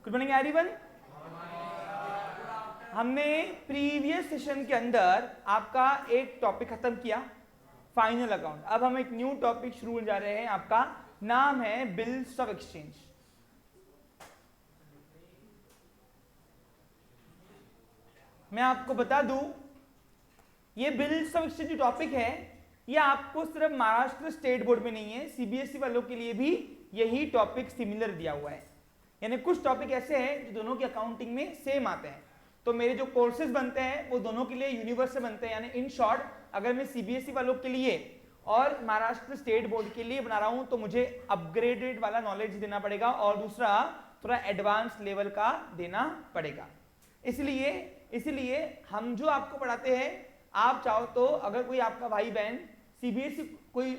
Good morning everyone. हमने previous session के अंदर आपका एक टॉपिक खत्म किया, फाइनल अकाउंट। अब हम एक न्यू टॉपिक शुरू होने जा रहे हैं, आपका नाम है बिल्स ऑफ एक्सचेंज। मैं आपको बता दूं, ये बिल्स ऑफ एक्सचेंज जो टॉपिक है, ये आपको सिर्फ महाराष्ट्र स्टेट बोर्ड में नहीं है, सीबीएसई वालों के लिए भी यही टॉपिक सिमिलर दिया हुआ है। यानी कुछ टॉपिक ऐसे हैं जो दोनों की अकाउंटिंग में सेम आते हैं, तो मेरे जो कोर्सेज बनते हैं वो दोनों के लिए यूनिवर्स से बनते हैं। यानी इन शॉर्ट, अगर मैं सीबीएसई वालों के लिए और महाराष्ट्र स्टेट बोर्ड के लिए बना रहा हूं तो मुझे अपग्रेडेड वाला नॉलेज देना पड़ेगा और दूसरा थोड़ा एडवांस लेवल का देना पड़ेगा। इसलिए हम जो आपको पढ़ाते हैं, आप चाहो तो अगर कोई आपका भाई बहन सीबीएसई कोई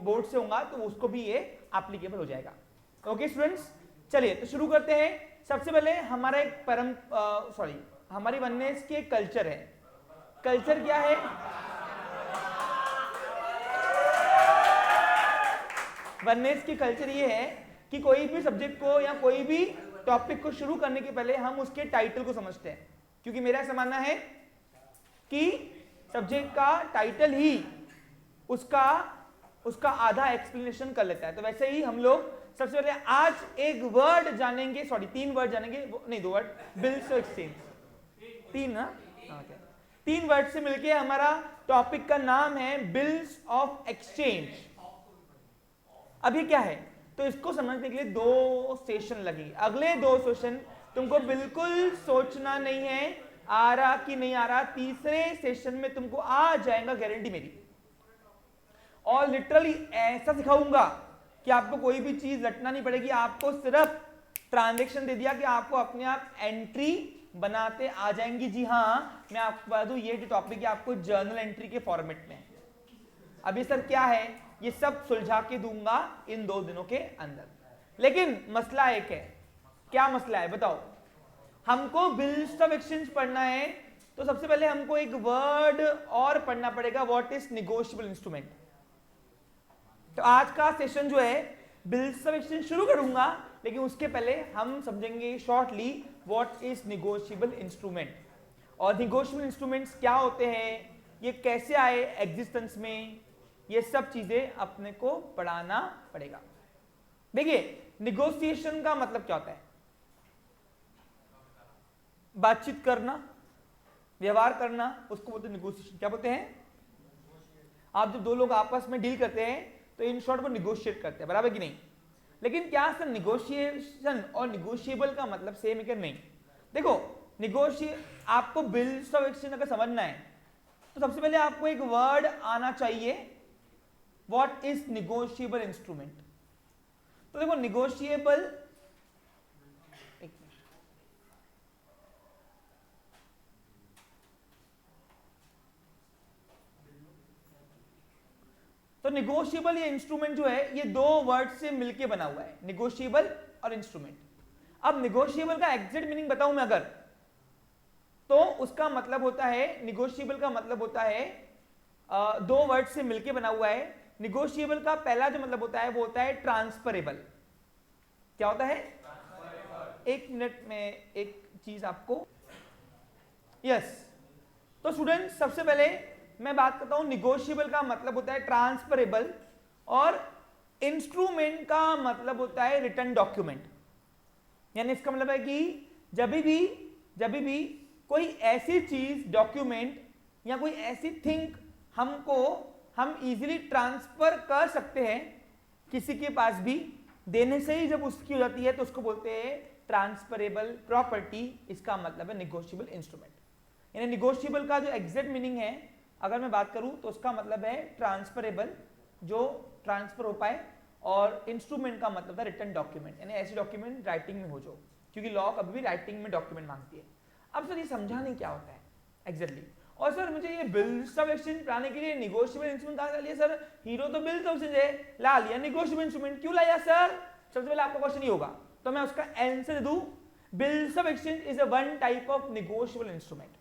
बोर्ड से होगा तो उसको भी ये एप्लीकेबल हो जाएगा। ओके स्टूडेंट्स, चलिए तो शुरू करते हैं। सबसे पहले हमारा एक हमारी वननेस की एक कल्चर है। कल्चर क्या है? वननेस की कल्चर ये है कि कोई भी सब्जेक्ट को या कोई भी टॉपिक को शुरू करने के पहले हम उसके टाइटल को समझते हैं, क्योंकि मेरा ऐसा मानना है कि सब्जेक्ट का टाइटल ही उसका आधा एक्सप्लेनेशन कर लेता है। तो वैसे ही हम लोग सबसे पहले आज एक वर्ड जानेंगे, तीन वर्ड जानेंगे, नहीं दो वर्ड, बिल्स ऑफ एक्सचेंज। तीन ना, तीन वर्ड से मिलके हमारा टॉपिक का नाम है बिल्स ऑफ एक्सचेंज। अब ये क्या है, तो इसको समझने के लिए 2 सेशन लगेंगे। अगले 2 सेशन तुमको बिल्कुल सोचना नहीं है आ रहा कि नहीं आ रहा, तीसरे सेशन में तुमको आ जाएगा, गारंटी मेरी। और लिटरली ऐसा सिखाऊंगा कि आपको कोई भी चीज रटना नहीं पड़ेगी, आपको सिर्फ ट्रांजैक्शन दे दिया कि आपको अपने आप एंट्री बनाते आ जाएंगी। जी हाँ, मैं आपको बता दूं, ये जो टॉपिक है आपको जर्नल एंट्री के फॉर्मेट में। अभी सर क्या है, ये सब सुलझा के दूंगा इन 2 दिनों के अंदर। लेकिन मसला एक है। क्या मसला है बताओ? हमको बिल्स ऑफ एक्सचेंज पढ़ना है तो सबसे पहले हमको एक वर्ड और पढ़ना पड़ेगा, व्हाट इज नेगोशिएबल इंस्ट्रूमेंट। तो आज का सेशन जो है बिल्स ऑफ एक्सचेंज शुरू करूंगा, लेकिन उसके पहले हम समझेंगे shortly what is negotiable instrument और नेगोशिएबल इंस्ट्रूमेंट्स क्या होते हैं, ये कैसे आए एग्जिस्टेंस में, ये सब चीजें अपने को पढ़ाना पड़ेगा। देखिए, निगोशिएशन का मतलब क्या होता है? बातचीत करना, व्यवहार करना, उसको बोलते हैं निगोशिएशन। क्या बोलते हैं? आप जब 2 लोग आपस में डील करते हैं तो इन शॉर्ट वो निगोशिएट करते हैं, बराबर कि नहीं? लेकिन क्या सर निगोशिएशन और निगोशिएबल का मतलब सेम है क्या? नहीं। देखो, आपको बिल्स ऑफ एक्सचेंज अगर समझना है तो सबसे पहले आपको एक वर्ड आना चाहिए, व्हाट इज निगोशिएबल इंस्ट्रूमेंट। तो देखो, निगोशिएबल, तो निगोशिएबल ये इंस्ट्रूमेंट जो है, ये 2 वर्ड से मिलके बना हुआ है, निगोशिएबल और इंस्ट्रूमेंट। अब निगोशिएबल का एग्जैक्ट मीनिंग बताऊं मैं अगर, तो उसका मतलब होता है, निगोशिएबल का मतलब होता है 2 वर्ड से मिलके बना हुआ है। निगोशिएबल का पहला जो मतलब होता है वो होता है ट्रांसफरेबल। क्या होता है? एक मिनट में एक चीज आपको, यस। तो स्टूडेंट, सबसे पहले मैं बात करता हूं, निगोशिएबल का मतलब होता है ट्रांसफरेबल और इंस्ट्रूमेंट का मतलब होता है रिटन डॉक्यूमेंट। यानी इसका मतलब है कि जब भी कोई ऐसी चीज, डॉक्यूमेंट या कोई ऐसी थिंग हम इजीली ट्रांसफर कर सकते हैं किसी के पास भी, देने से ही जब उसकी हो जाती है तो उसको बोलते हैं ट्रांसफरेबल प्रॉपर्टी। इसका मतलब है निगोशिएबल इंस्ट्रूमेंट। यानी निगोशिएबल का जो एग्जैक्ट मीनिंग है अगर मैं बात करूं तो उसका मतलब है ट्रांसफरेबल, जो ट्रांसफर हो पाए, और इंस्ट्रूमेंट का मतलब है रिटन डॉक्यूमेंट, यानी ऐसे डॉक्यूमेंट राइटिंग में हो जो, क्योंकि लॉ कभी भी राइटिंग में डॉक्यूमेंट मांगती है। अब सर ये समझा नहीं क्या होता है एग्जैक्टली और सर मुझे ये बिल्स ऑफ एक्सचेंज पढ़ाने के लिए निगोशिएबल इंस्ट्रूमेंट कहां से लिया सर? हीरो तो बिल्स ऑफ एक्सचेंज है, ला लिया निगोशिएबल इंस्ट्रूमेंट क्यों लाया सर? सबसे पहले आपका क्वेश्चन ये होगा, तो मैं उसका आंसर दूं, bills of exchange is a one type of negotiable instrument.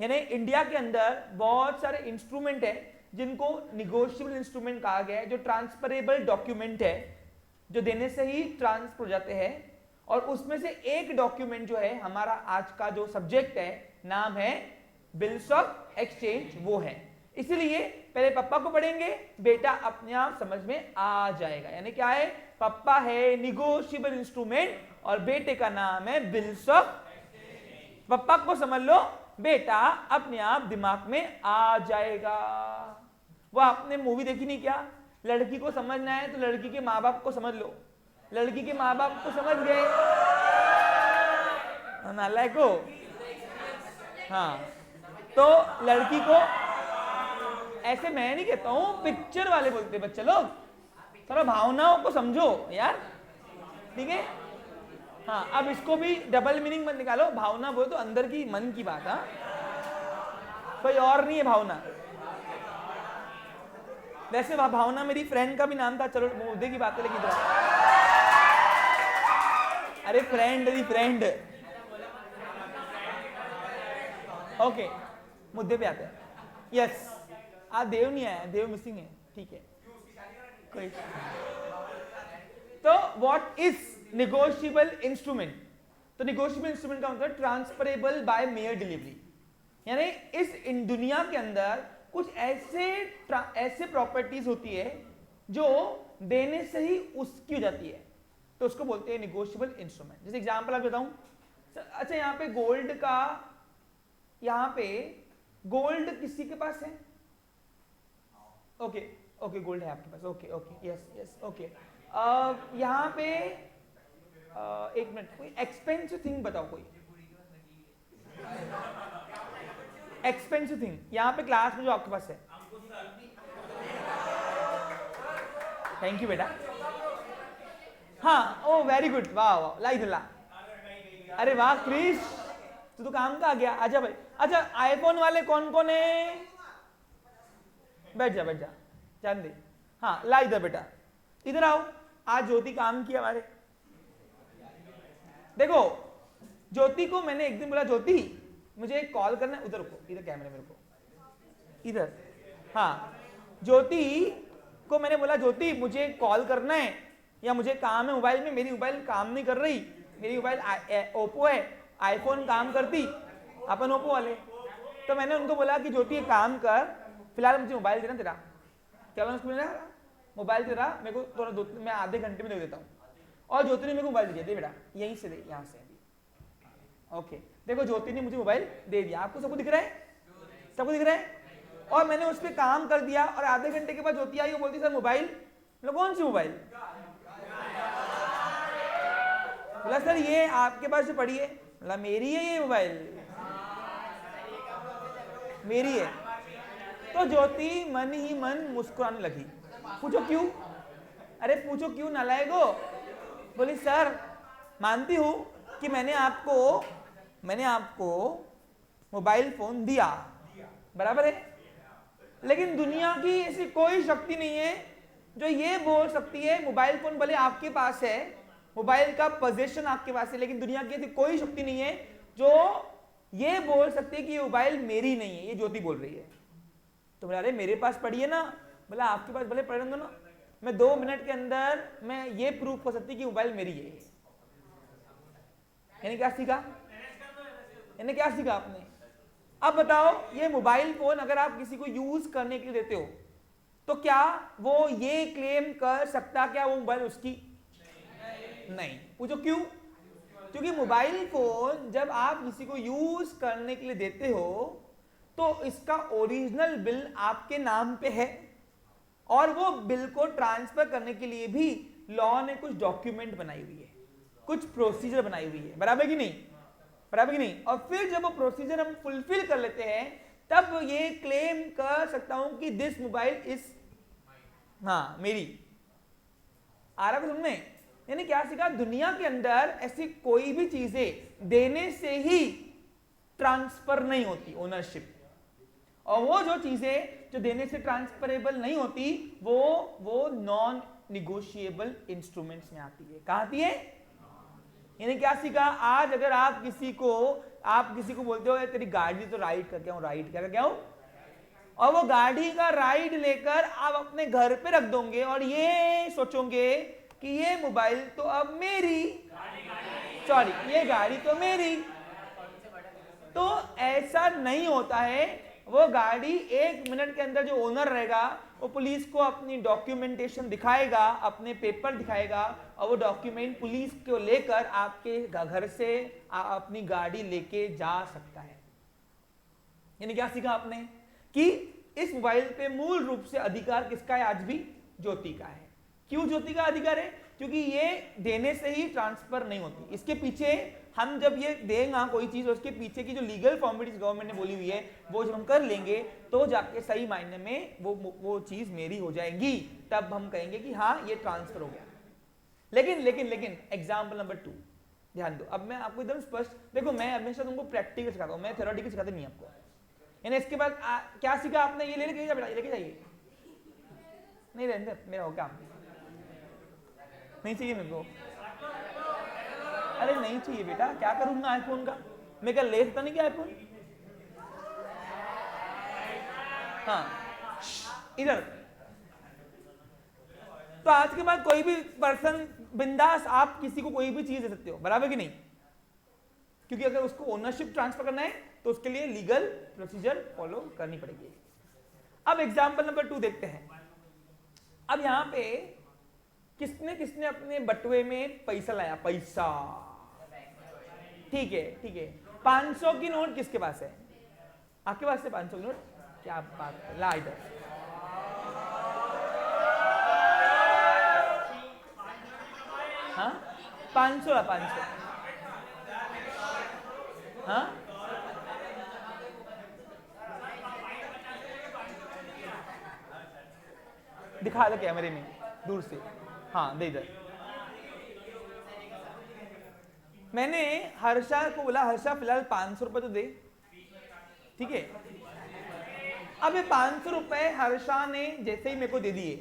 यानी इंडिया के अंदर बहुत सारे इंस्ट्रूमेंट है जिनको निगोशिएबल इंस्ट्रूमेंट कहा गया है, जो ट्रांसफरेबल डॉक्यूमेंट है, जो देने से ही ट्रांसफर हो जाते हैं, और उसमें से एक डॉक्यूमेंट जो है हमारा आज का जो सब्जेक्ट है, नाम है बिल्स ऑफ एक्सचेंज, वो है। इसलिए पहले पप्पा को पढ़ेंगे, बेटा अपने आप समझ में आ जाएगा। यानी क्या है, पप्पा है निगोशिएबल इंस्ट्रूमेंट और बेटे का नाम है बिल्स ऑफ। पप्पा को समझ लो, बेटा अपने आप दिमाग में आ जाएगा। वो आपने मूवी देखी नहीं क्या, लड़की को समझना है तो लड़की के माँ बाप को समझ लो, लड़की के माँ बाप को समझ गए, नालायक को। हाँ, तो लड़की को ऐसे मैं नहीं कहता हूं, पिक्चर वाले बोलते बच्चे लोग, थोड़ा भावनाओं को समझो यार, ठीक है। हाँ, अब इसको भी डबल मीनिंग मत निकालो, भावना बोलो तो अंदर की मन की बात, हाँ, कोई और नहीं है भावना। वैसे भावना मेरी फ्रेंड का भी नाम था, चलो मुद्दे की बात है, लेकिन अरे फ्रेंड ओके, मुद्दे पे आते हैं। यस, आज देव नहीं आया, देव मिसिंग है, ठीक है कोई। तो व्हाट इज नेगोशिएबल इंस्ट्रूमेंट? तो नेगोशिएबल इंस्ट्रूमेंट का मतलब ट्रांसफरेबल बाय मेयर डिलीवरी, यानी इस दुनिया के अंदर कुछ ऐसे प्रॉपर्टीज होती है जो देने से ही उसकी हो जाती है, तो उसको बोलते हैं नेगोशिएबल इंस्ट्रूमेंट। जैसे एग्जांपल आप बताऊं, अच्छा यहाँ पे गोल्ड का, यहाँ पे गोल्ड किसी के पास है? ओके ओके, गोल्ड है आपके पास, okay okay, yes yes, okay. यहाँ पे एक मिनट, कोई एक्सपेंसिव थिंग बताओ, कोई एक्सपेंसिव थिंग यहाँ पे क्लास में जो आपके पास है। थैंक यू बेटा। हाँ, ओ वेरी गुड, वाह वाह, ला इधर ला। अरे वाह क्रिश, तू तो काम का आ गया, आजा भाई। अच्छा, आईफोन वाले कौन कौन है? बैठ जा जान दे। हाँ, ला इधर बेटा, इधर आओ। आज ज्योति काम किया हमारे। देखो, ज्योति को मैंने एक दिन बोला, ज्योति मुझे एक कॉल करना है, उधर को, इधर कैमरे मेरे को, इधर। हाँ, ज्योति को मैंने बोला, ज्योति मुझे कॉल करना है या मुझे काम है मोबाइल में, मेरी मोबाइल काम नहीं कर रही, मेरी मोबाइल ओप्पो है, आईफोन काम करती, अपन ओप्पो वाले। तो मैंने उनको बोला कि ज्योति एक काम कर, फिलहाल मुझे मोबाइल देना तेरा। क्या बोला उसको, मेरा मोबाइल तेरा मेरे को थोड़ा मैं आधे घंटे में दे देता हूँ। और ज्योति ने मेरे को मोबाइल दे बेटा, यहीं से दे, यहाँ से। ओके, देखो ज्योति ने मुझे मोबाइल दे दिया, आपको सबको दिख रहा है? सबको दिख रहा है? और मैंने उस पर काम कर दिया, और आधे घंटे के बाद ज्योति आई, वो बोलती सर मोबाइल। मतलब कौन सी मोबाइल? बोला सर ये आपके पास जो पड़ी है। बोला मेरी है ये मोबाइल, मेरी है। तो ज्योति मन ही मन मुस्कुराने लगी। पूछो क्यों? अरे पूछो क्यों नालायको? बोली सर मानती हूं कि मैंने आपको मोबाइल फोन दिया, बराबर है, लेकिन दुनिया की ऐसी कोई शक्ति नहीं है जो ये बोल सकती है, मोबाइल फोन भले आपके पास है, मोबाइल का पोजीशन आपके पास है, लेकिन दुनिया की ऐसी कोई शक्ति नहीं है जो ये बोल सकती है कि ये मोबाइल मेरी नहीं है, ये ज्योति बोल रही है। तो बोला अरे मेरे पास पड़ी है ना। बोला आपके पास भले पड़े ना, मैं 2 मिनट के अंदर मैं ये प्रूफ कर सकती कि मोबाइल मेरी है। यानी क्या सीखा? यानी क्या सीखा आपने? अब बताओ, ये मोबाइल फोन अगर आप किसी को यूज करने के लिए देते हो, तो क्या वो ये क्लेम कर सकता क्या वो मोबाइल उसकी? नहीं। पूछो क्यों? क्योंकि मोबाइल फोन जब आप किसी को यूज करने के लिए देते हो तो इसका ओरिजिनल बिल आपके नाम पे है, और वो बिल को ट्रांसफर करने के लिए भी लॉ ने कुछ डॉक्यूमेंट बनाई हुई है, कुछ प्रोसीजर बनाई हुई है, बराबर की नहीं? बराबर की नहीं? और फिर जब वो प्रोसीजर हम फुलफिल कर लेते हैं तब ये क्लेम कर सकता हूं कि दिस मोबाइल इज मेरी। आ रहा समझ में? यानी क्या सीखा? दुनिया के अंदर ऐसी कोई भी चीजें देने से ही ट्रांसफर नहीं होती ओनरशिप, और वो जो चीजें जो देने से ट्रांसफरेबल नहीं होती वो नॉन निगोशिएबल इंस्ट्रूमेंट्स में आती है। कहां आती है? यानी क्या सीखा? आज अगर आप किसी को बोलते हो तेरी गाड़ी तो राइड करके आऊं, राइड क्या हूं, और वो गाड़ी का राइड लेकर आप अपने घर पे रख दोगे और ये सोचोगे कि ये मोबाइल तो अब मेरी, सॉरी ये गाड़ी तो मेरी। तो ऐसा नहीं होता है। वो गाड़ी 1 मिनट के अंदर जो ओनर रहेगा वो पुलिस को अपनी डॉक्यूमेंटेशन दिखाएगा, अपने पेपर दिखाएगा, और वो डॉक्यूमेंट पुलिस को लेकर आपके घर से अपनी गाड़ी लेके जा सकता है। यानी क्या सीखा आपने कि इस मोबाइल पे मूल रूप से अधिकार किसका है? आज भी ज्योति का है। क्यों ज्योति का अधिकार है? क्योंकि ये देने से ही ट्रांसफर नहीं होती। इसके पीछे हम जब ये देंगे कोई चीज, उसके पीछे की जो लीगल फॉर्मेलिटीज गवर्नमेंट ने बोली हुई है वो जब हम कर लेंगे तो जाके सही मायने में वो चीज मेरी हो जाएगी। तब हम कहेंगे कि हाँ ये ट्रांसफर हो गया। लेकिन लेकिन लेकिन एग्जाम्पल नंबर 2 ध्यान दो। अब मैं आपको एकदम स्पष्ट, देखो मैं हमेशा तुमको प्रैक्टिकल सिखाता हूँ, मैं थ्योरेटिकल सिखाता नहीं आपको। यानी इसके बाद क्या सीखा आपने? ये लेके जाइए। नहीं रहने, मेरा हो काम नहीं चाहिए मेरे को। अरे नहीं चाहिए बेटा, क्या करूंगा आईफोन का? मैं क्या ले सकता नहीं क्या आईफोन? हाँ इधर। तो आज के बाद कोई भी पर्सन बिंदास आप किसी को कोई भी चीज दे सकते हो, बराबर कि नहीं? क्योंकि अगर उसको ओनरशिप ट्रांसफर करना है तो उसके लिए लीगल प्रोसीजर फॉलो करनी पड़ेगी। अब एग्जांपल नंबर 2 देखते हैं। अब यहां पे किसने किसने अपने बटुए में पैसा लाया? पैसा, ठीक है ठीक है। 500 की नोट किसके पास है? आपके पास है 500 की नोट? क्या बात है, ला इधर। हाँ 500 ला, 500। हाँ दिखा दे कैमरे में दूर से। हाँ दे इधर। मैंने हर्षा को बोला हर्षा फिलहाल 500 रुपए तो दे, ठीक है? अब ये 500 रुपए हर्षा ने जैसे ही मेरे को दे दिए,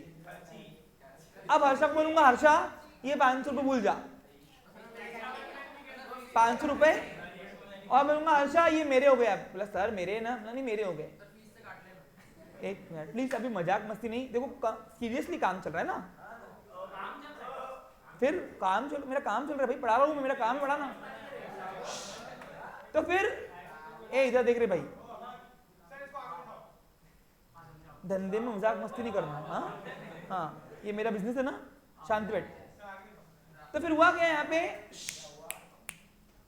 अब हर्षा को बोलूंगा हर्षा ये 500 रुपए भूल जा, 500 रुपए, और बोलूंगा हर्षा ये मेरे हो गए। अब बोला सर मेरे ना, नहीं मेरे हो गए। एक मिनट प्लीज, अभी मजाक मस्ती नहीं, देखो सीरियसली काम चल रहा है ना। फिर काम चल, मेरा काम चल रहा है भाई, पढ़ा रहा हूं मैं, मेरा काम है पढ़ाना। तो फिर इधर देख रहे भाई, धंधे में मजाक मस्ती नहीं करना। हाँ हाँ ये मेरा बिजनेस है ना, शांत बैठ। तो फिर हुआ क्या यहाँ पे?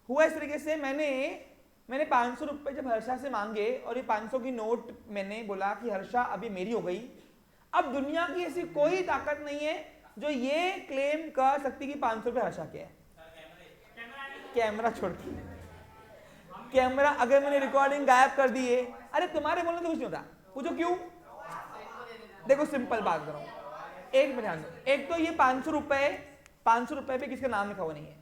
हुआ इस तरीके से, मैंने 500 रुपए जब हर्षा से मांगे और ये 500 की नोट मैंने बोला कि हर्षा अभी मेरी हो गई। अब दुनिया की ऐसी कोई ताकत नहीं है जो ये क्लेम कर सकती कि 500 रुपए हर्षा के है। कैमरा छोड़ के, कैमरा अगर मैंने रिकॉर्डिंग गायब कर दी है, अरे तुम्हारे बोलने तो कुछ नहीं होता। पूछो क्यों? देखो सिंपल बात कर रहा हूं, एक मिनट ध्यान दो। एक तो ये 500 रुपए पे किसका नाम लिखा हुआ नहीं है।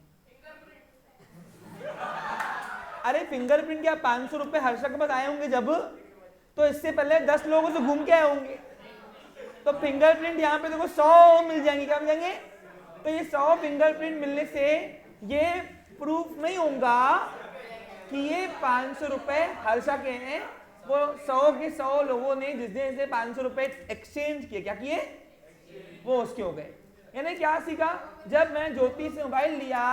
अरे फिंगरप्रिंट क्या 500 रुपए हर्षा के पास आए होंगे जब, तो इससे पहले 10 लोगों से घूम के आए होंगे। तो फिंगरप्रिंट यहाँ पे देखो 100 मिल जाएंगे। क्या मिल जाएंगे? तो ये 100 फिंगरप्रिंट मिलने से ये प्रूफ नहीं होगा कि ये 500 रुपए हर्षा के हैं। वो 100 के 100 लोगों ने जिसने 500 रुपए एक्सचेंज किए, क्या किए? वो उसके हो गए। यानी क्या सीखा? जब मैं ज्योति से मोबाइल लिया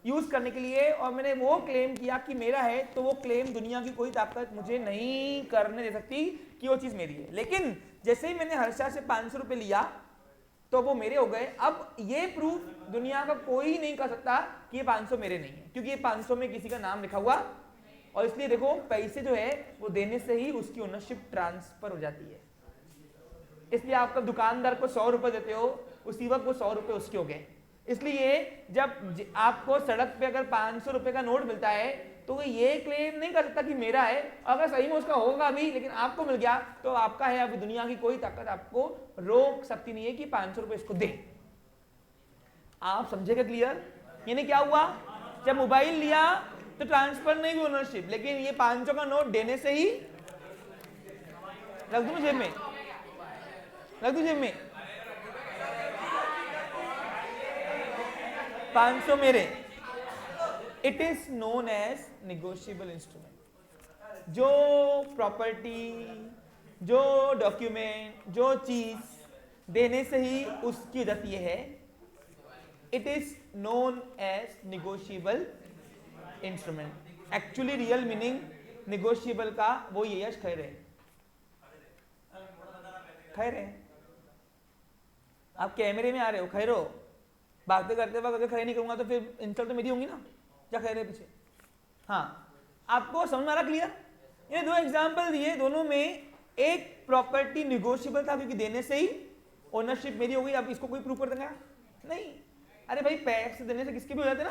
यूज करने के लिए और मैंने वो क्लेम किया कि मेरा है, तो वो क्लेम दुनिया की कोई ताकत मुझे नहीं करने दे सकती कि वो चीज मेरी है। लेकिन जैसे ही मैंने हर्षा से 500 रुपए लिया तो वो मेरे हो गए। अब ये प्रूफ दुनिया का कोई नहीं कर सकता कि ये 500 मेरे नहीं है, क्योंकि ये 500 में किसी का नाम लिखा हुआ। और इसलिए देखो पैसे जो है वो देने से ही उसकी ओनरशिप ट्रांसफर हो जाती है। इसलिए आप दुकानदार को 100 रुपए देते हो, उसी वक्त वो 100 रुपए उसके हो गए। इसलिए जब आपको सड़क पे अगर 500 रुपए का नोट मिलता है तो वो ये क्लेम नहीं कर सकता कि मेरा है। अगर सही में उसका होगा भी, लेकिन आपको मिल गया तो आपका है। अभी दुनिया की कोई ताकत आपको रोक सकती नहीं है कि 500 रुपए इसको दे। आप समझेगा क्लियर? यानी क्या हुआ? जब मोबाइल लिया तो ट्रांसफर नहीं हुई ओनरशिप, लेकिन ये 500 का नोट देने से ही रख दूं जेब में, रख दूं जेब में। 500 मेरे। It is known as negotiable instrument. जो प्रॉपर्टी, जो डॉक्यूमेंट, जो चीज देने से ही उसकी इज्जत ये है it is known as negotiable instrument. Actually real meaning negotiable का वो ये यश खैर है, खैर है। आप कैमरे में आ रहे हो, खैर हो, बातें करते वक्त अगर खैर नहीं करूंगा तो फिर इंसल्ट तो मेरी होंगी ना, क्या खैर है पीछे। हाँ, आपको समझ में आ रहा क्लियर? ये दो एग्जाम्पल दिए, दोनों में एक प्रॉपर्टी निगोशिएबल था क्योंकि देने से ही ओनरशिप मेरी हो गई। अब इसको कोई प्रूव कर देगा? नहीं। अरे भाई पैसे देने से किसके भी हो जाते ना,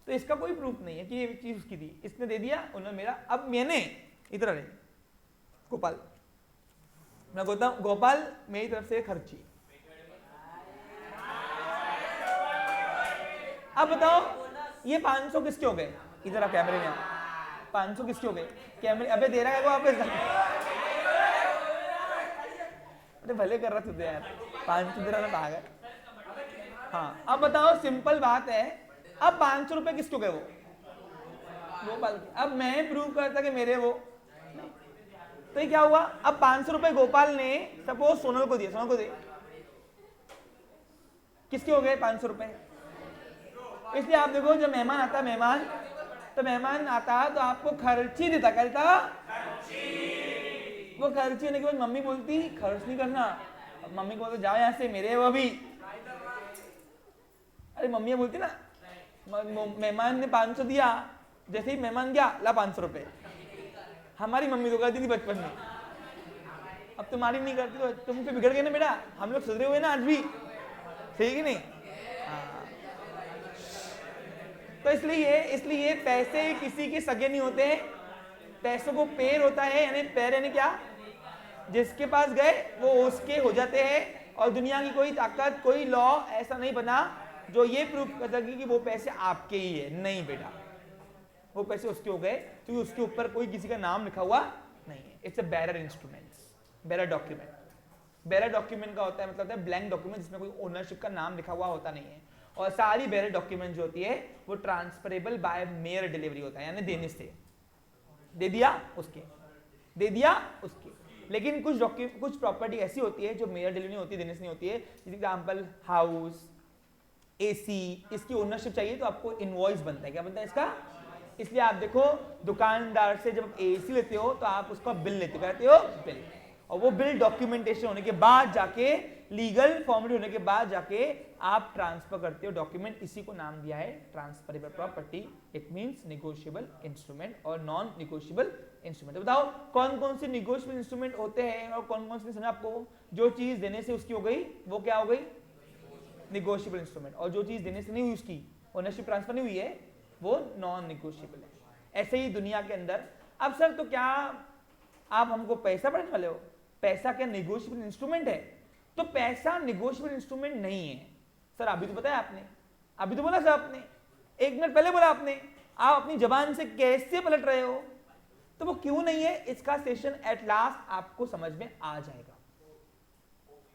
तो इसका कोई प्रूफ नहीं है कि ये चीज उसकी थी, इसने दे दिया, उन्होंने मेरा। अब मैंने इधर रहे गोपाल, मैं बोलता हूं गोपाल मेरी तरफ से खर्ची। अब बताओ ये 500 किसके हो गए? इधर आप कैमरे में आओ, 500 किसके हो गए? कैमरे अबे दे रहा है वो वापस। अरे भले कर रहा तुझे यार, 500 दे रहा था पागल। हाँ अब बताओ, सिंपल बात है, अब 500 रुपए किसके हो गए? वो गोपाल के। अब मैं प्रूव करता कि मेरे वो, तो ये क्या हुआ? अब 500 रुपए गोपाल ने सपोज सोनल को दिए, सोनल को दिए, किसके हो गए 500 रुपए? इसलिए आप देखो जब मेहमान आता, मेहमान तो मेहमान आता तो आपको खर्ची देता, कहता वो खर्ची होने के बाद मम्मी बोलती खर्च नहीं करना, मम्मी को बोलते जाओ यहाँ से, मेरे वो भी। अरे मम्मी बोलती ना, मेहमान ने 500 दिया, जैसे ही मेहमान गया ला 500 रुपए। हमारी मम्मी तो करती थी बचपन में, अब तुम्हारी नहीं करती तो तुम पे बिगड़ गए ना बेटा, हम लोग सुधरे हुए ना आज भी, सही कि नहीं? तो इसलिए पैसे किसी के सगे नहीं होते हैं, पैसों को पेड़ होता है, यानी पैर यानी क्या, जिसके पास गए वो उसके हो जाते हैं। और दुनिया की कोई ताकत, कोई लॉ ऐसा नहीं बना जो ये प्रूफ कर सके कि वो पैसे आपके ही है। नहीं बेटा, वो पैसे उसके हो गए क्योंकि उसके ऊपर कोई किसी का नाम लिखा हुआ नहीं है। It's a bearer instrument, bearer document. Bearer document का होता है मतलब होता है ब्लैंक डॉक्यूमेंट जिसमें कोई ओनरशिप का नाम लिखा हुआ होता नहीं है। और सारी बेरर डॉक्यूमेंट जो होती है वो ट्रांसफरेबल बाय मेयर डिलीवरी होता है, यानी देने से, दे दिया उसके, दे दिया उसके। लेकिन कुछ प्रॉपर्टी ऐसी होती है जो मेयर डिलीवरी होती है, देने से नहीं होती है। एग्जाम्पल हाउस, एसी, इसकी ओनरशिप चाहिए तो आपको इनवॉइस बनता है। क्या बनता है इसका? इसलिए आप देखो दुकानदार से जब एसी लेते हो तो आप उसका बिल लेते हो, कहते हो बिल, और वो बिल डॉक्यूमेंटेशन होने के बाद जाके, लीगल फॉर्मेलिटी होने के बाद जाके आप ट्रांसफर करते हो डॉक्यूमेंट। इसी को नाम दिया है transferable property. It means negotiable instrument और नॉन निगोशिएबल इंस्ट्रूमेंट। बताओ कौन कौन से निगोशिएबल इंस्ट्रूमेंट होते हैं और कौन कौन से समझा आपको? जो चीज देने से उसकी हो गई वो क्या हो गई? Negotiable instrument. और जो चीज देने से नहीं हुई, उसकी ओनरशिप ट्रांसफर नहीं हुई है, वो नॉन निगोशिएबल है। ऐसे ही दुनिया के अंदर। अब सर तो क्या आप हमको पैसा पढ़ने वाले हो? पैसा क्या निगोशिएबल इंस्ट्रूमेंट है? तो पैसा निगोशिएबल इंस्ट्रूमेंट नहीं है सर। अभी तो बताया आपने, अभी तो बोला सर आपने, 1 मिनट पहले बोला आपने। आप अपनी जबान से कैसे पलट रहे हो? तो वो क्यों नहीं है, इसका सेशन एट लास्ट आपको समझ में आ जाएगा।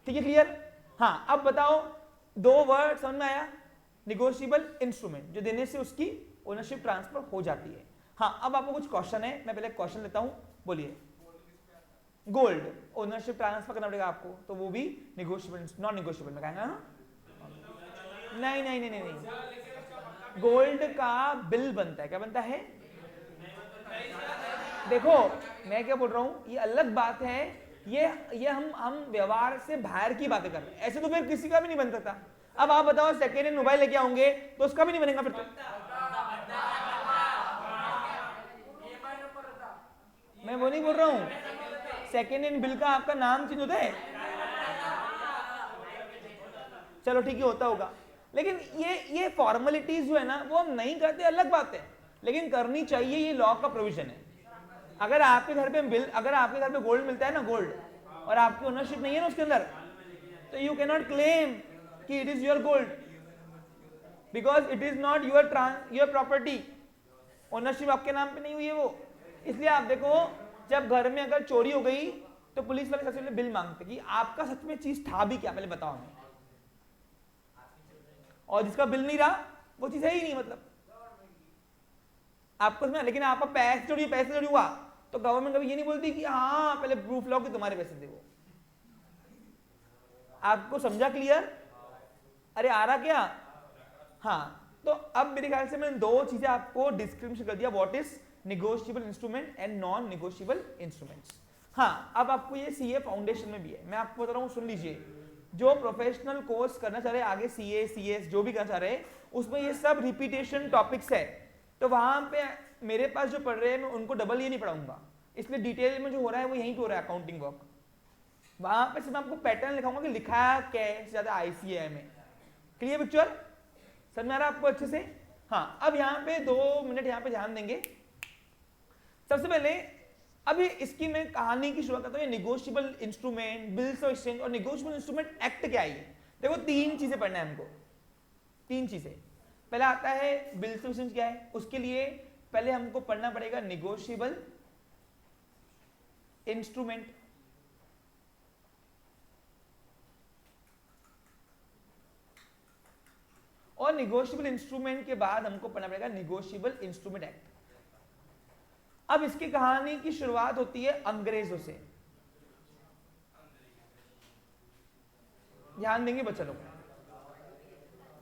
ठीक है, क्लियर? हाँ अब बताओ, 2 वर्ड समझ में आया? निगोशिएबल इंस्ट्रूमेंट, जो देने से उसकी ओनरशिप ट्रांसफर हो जाती है। हाँ अब आपको कुछ क्वेश्चन है, मैं पहले क्वेश्चन लेता हूं, बोलिए। गोल्ड ओनरशिप ट्रांसफर करना पड़ेगा आपको, तो वो भी निगोशिएबल, नॉन निगोशिएबल में कहेंगे। नहीं नहीं नहीं नहीं नहीं, गोल्ड का बिल बनता है। क्या बनता है? देखो मैं क्या बोल रहा हूं, ये अलग बात है। ये हम व्यवहार से बाहर की बातें कर रहे हैं, ऐसे तो फिर किसी का भी नहीं बन सकता। अब आप बताओ सेकेंड हैंड मोबाइल लेके आओगे तो उसका भी नहीं बनेगा फिर तो। मैं वो नहीं बोल रहा हूं, सेकेंड हैंड बिल का आपका नाम चेंज होता है, चलो ठीक है होता होगा, लेकिन ये फॉर्मेलिटीज जो है ना वो हम नहीं करते, अलग बात है, लेकिन करनी चाहिए, ये लॉ का प्रोविजन है। अगर आपके घर पे बिल, अगर आपके घर पे गोल्ड मिलता है ना, गोल्ड, और आपकी ओनरशिप नहीं है ना उसके अंदर, तो यू कैन नॉट क्लेम कि it is your gold, because it is not your property. Ownership आपके नाम पे नहीं हुई है वो। इसलिए आप देखो, जब घर में अगर चोरी हो गई तो पुलिस वाले सबसे पहले बिल मांगते कि आपका सच में चीज था भी क्या, पहले बताओ हमें। और जिसका बिल नहीं रहा वो चीज है ही नहीं, मतलब आपको समझ। लेकिन आपका पैसे चोरी हुआ तो गवर्नमेंट कभी ये नहीं बोलती कि हाँ पहले प्रूफ लाओ कि तुम्हारे पैसे थे वो। आपको समझा? क्लियर? अरे आ रहा क्या? हाँ, तो अब मेरे ख्याल से मैंने दो चीजें आपको डिस्क्रिप्शन कर दिया, what is negotiable instrument and non negotiable instruments. हाँ, अब आपको ये सीए फाउंडेशन में भी है, मैं आपको बता रहा हूँ, सुन लीजिए। जो प्रोफेशनल कोर्स करना चाह रहे हैं आगे, सीए सीएस जो भी करना चाह रहे हैं, उसमें ये सब रिपीटेशन टॉपिक्स है, तो वहां पे मेरे पास जो पढ़ रहे हैं मैं उनको डबल ये नहीं पढ़ाऊंगा, इसलिए डिटेल में जो हो रहा है वो यहीं पे हो रहा है अकाउंटिंग वर्क। वहां पे सिर्फ आपको पैटर्न लिखाऊंगा कि लिखा कैसे ज्यादा आईसीए में। Clear picture? समझ में आ रहा है आपको अच्छे से? हाँ, अब यहाँ पे 2 मिनट यहाँ पे ध्यान देंगे। सबसे पहले अभी इसकी मैं कहानी की शुरुआत करता हूँ। Negotiable instrument, bills of exchange और निगोशिएबल इंस्ट्रूमेंट एक्ट क्या है? देखो 3 चीजें पढ़ना है हमको, 3 चीजें। पहला आता है बिल्स ऑफ एक्सचेंज क्या है, उसके लिए पहले हमको पढ़ना पड़ेगा निगोशिएबल इंस्ट्रूमेंट। और निगोशिएबल इंस्ट्रूमेंट के बाद हमको पढ़ना पड़ेगा निगोशिएबल इंस्ट्रूमेंट एक्ट। अब इसकी कहानी की शुरुआत होती है अंग्रेजों से। ध्यान देंगे बच्चा लोग,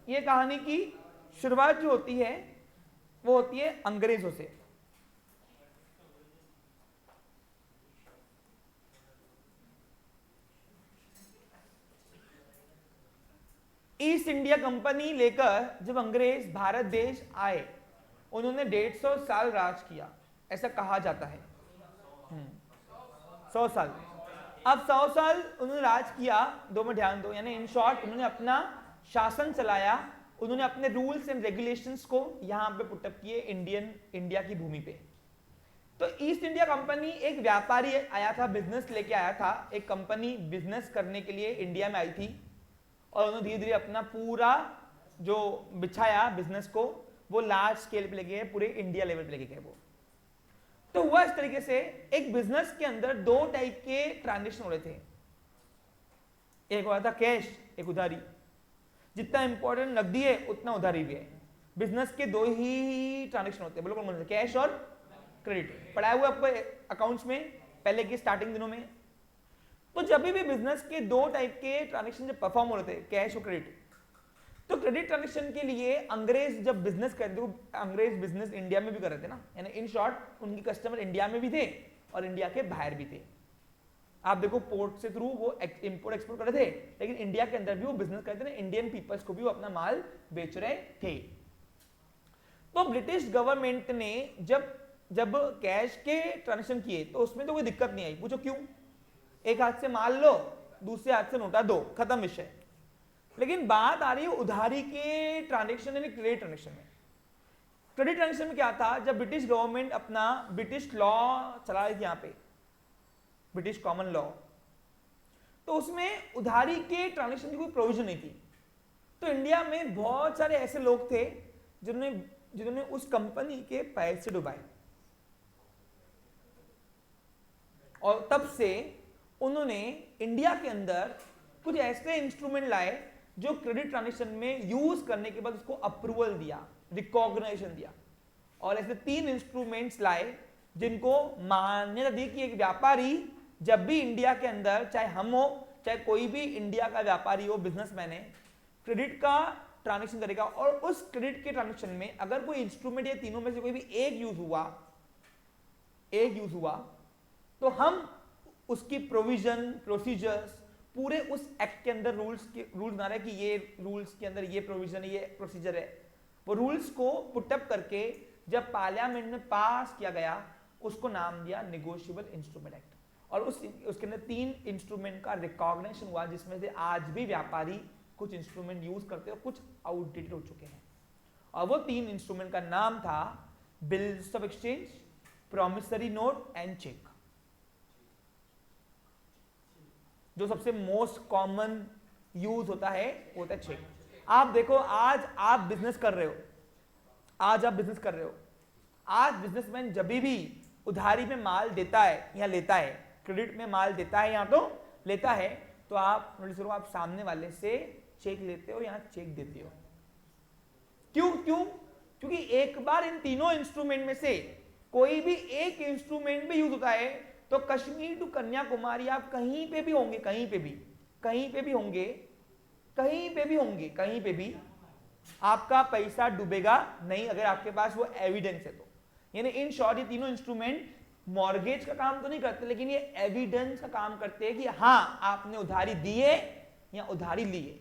ये कहानी की शुरुआत जो होती है वो होती है अंग्रेजों से। ईस्ट इंडिया कंपनी लेकर जब अंग्रेज भारत देश आए, उन्होंने 150 साल राज किया, ऐसा कहा जाता है। 100 साल। अब 100 साल उन्होंने राज किया, 2 में ध्यान दो, यानी इन शॉर्ट उन्होंने अपना शासन चलाया, उन्होंने अपने रूल्स एंड रेगुलेशंस को यहां पे पुटअप किए इंडिया की भूमि पे। तो ईस्ट इंडिया कंपनी एक व्यापारी आया था, बिजनेस लेके आया था, एक कंपनी बिजनेस करने के लिए इंडिया में आई थी, और उन्होंने धीरे धीरे अपना पूरा जो बिछाया बिजनेस को, वो लार्ज स्केल पे लेके गए, पूरे इंडिया लेवल पे लेके गए वो। तो हुआ इस तरीके से, एक बिजनेस के अंदर 2 टाइप के ट्रांजेक्शन हो रहे थे, एक हो रहा था कैश, एक उधारी। जितना इंपॉर्टेंट नकदी है उतना उधारी भी है। बिजनेस के 2 ही ट्रांजेक्शन होते हैं, बोलो कौन, कैश और क्रेडिट। पढ़ाया हुआ आपको अकाउंट्स में पहले के स्टार्टिंग दिनों में। तो जब भी बिजनेस के 2 टाइप के ट्रांजेक्शन जब परफॉर्म हो रहे थे, कैश और क्रेडिट, तो क्रेडिट ट्रांजेक्शन के लिए अंग्रेज जब बिजनेस करते थे, अंग्रेज बिजनेस इंडिया में भी कर रहे थे ना, यानी इन शॉर्ट उनके कस्टमर इंडिया में भी थे और इंडिया के बाहर भी थे। आप देखो पोर्ट से थ्रू वो इंपोर्ट एक्सपोर्ट कर रहे थे, लेकिन इंडिया के अंदर भी वो बिजनेस करते थे, इंडियन पीपल्स को भी वो अपना माल बेच रहे थे। तो ब्रिटिश गवर्नमेंट ने जब कैश के ट्रांजेक्शन किए तो उसमें तो कोई दिक्कत नहीं आई। पूछो क्यों? एक हाथ से माल लो, दूसरे हाथ से नोटा दो, खत्म विषय। लेकिन बात आ रही है उधारी के ट्रांजेक्शन यानी क्रेडिट ट्रांजेक्शन में। क्रेडिट ट्रांजेक्शन में क्या था, जब ब्रिटिश गवर्नमेंट अपना ब्रिटिश लॉ चला रही थी यहाँ पे, ब्रिटिश कॉमन लॉ, तो उसमें उधारी के ट्रांजेक्शन की कोई प्रोविजन नहीं थी। तो इंडिया में बहुत सारे ऐसे लोग थे जिन्होंने उस कंपनी के पैसे डुबाए, और तब से उन्होंने इंडिया के अंदर कुछ ऐसे इंस्ट्रूमेंट लाए जो क्रेडिट ट्रांजेक्शन में यूज करने के बाद उसको अप्रूवल दिया, रिकॉग्निशन दिया। और ऐसे 3 इंस्ट्रूमेंट्स लाए जिनको मान्यता दी कि एक व्यापारी जब भी इंडिया के अंदर, चाहे हम हो चाहे कोई भी इंडिया का व्यापारी हो, बिजनेसमैन है, क्रेडिट का ट्रांजेक्शन करेगा, और उस क्रेडिट के ट्रांजेक्शन में अगर कोई इंस्ट्रूमेंट या तीनों में से कोई भी एक यूज हुआ तो हम उसकी प्रोविजन, प्रोसीजर्स, पूरे उस एक्ट के अंदर रूल्स बना रहे हैं कि ये रूल्स के अंदर ये प्रोविजन, ये प्रोसीजर है, वो रूल्स को पुटअप करके जब पार्लियामेंट में पास किया गया, उसको नाम दिया निगोशिएबल इंस्ट्रूमेंट एक्ट। और उसके अंदर 3 इंस्ट्रूमेंट का रिकॉग्निशन हुआ, जिसमें से आज भी व्यापारी कुछ इंस्ट्रूमेंट यूज करते हैं, कुछ आउटडेटेड हो चुके हैं। और वो 3 इंस्ट्रूमेंट का नाम था bills of exchange, promissory note and cheque. जो सबसे मोस्ट कॉमन यूज होता है वो होता है चेक। आप देखो, आज आप बिजनेस कर रहे हो, आज बिजनेसमैन जब भी उधारी में माल देता है या लेता है, क्रेडिट में माल देता है या तो लेता है, तो आप नोटिस करो, आप सामने वाले से चेक लेते हो या चेक देते हो। क्यों? क्योंकि एक बार इन तीनों इंस्ट्रूमेंट में से कोई भी एक इंस्ट्रूमेंट भी यूज होता है तो कश्मीर टू कन्याकुमारी आप कहीं पे भी होंगे, कहीं पे भी होंगे, कहीं पे भी आपका पैसा डूबेगा नहीं अगर आपके पास वो एविडेंस है तो। यानी इन शॉर्ट ये तीनों इंस्ट्रूमेंट मॉर्गेज का काम तो नहीं करते, लेकिन ये एविडेंस का काम करते हैं कि हाँ आपने उधारी दी है या उधारी ली है।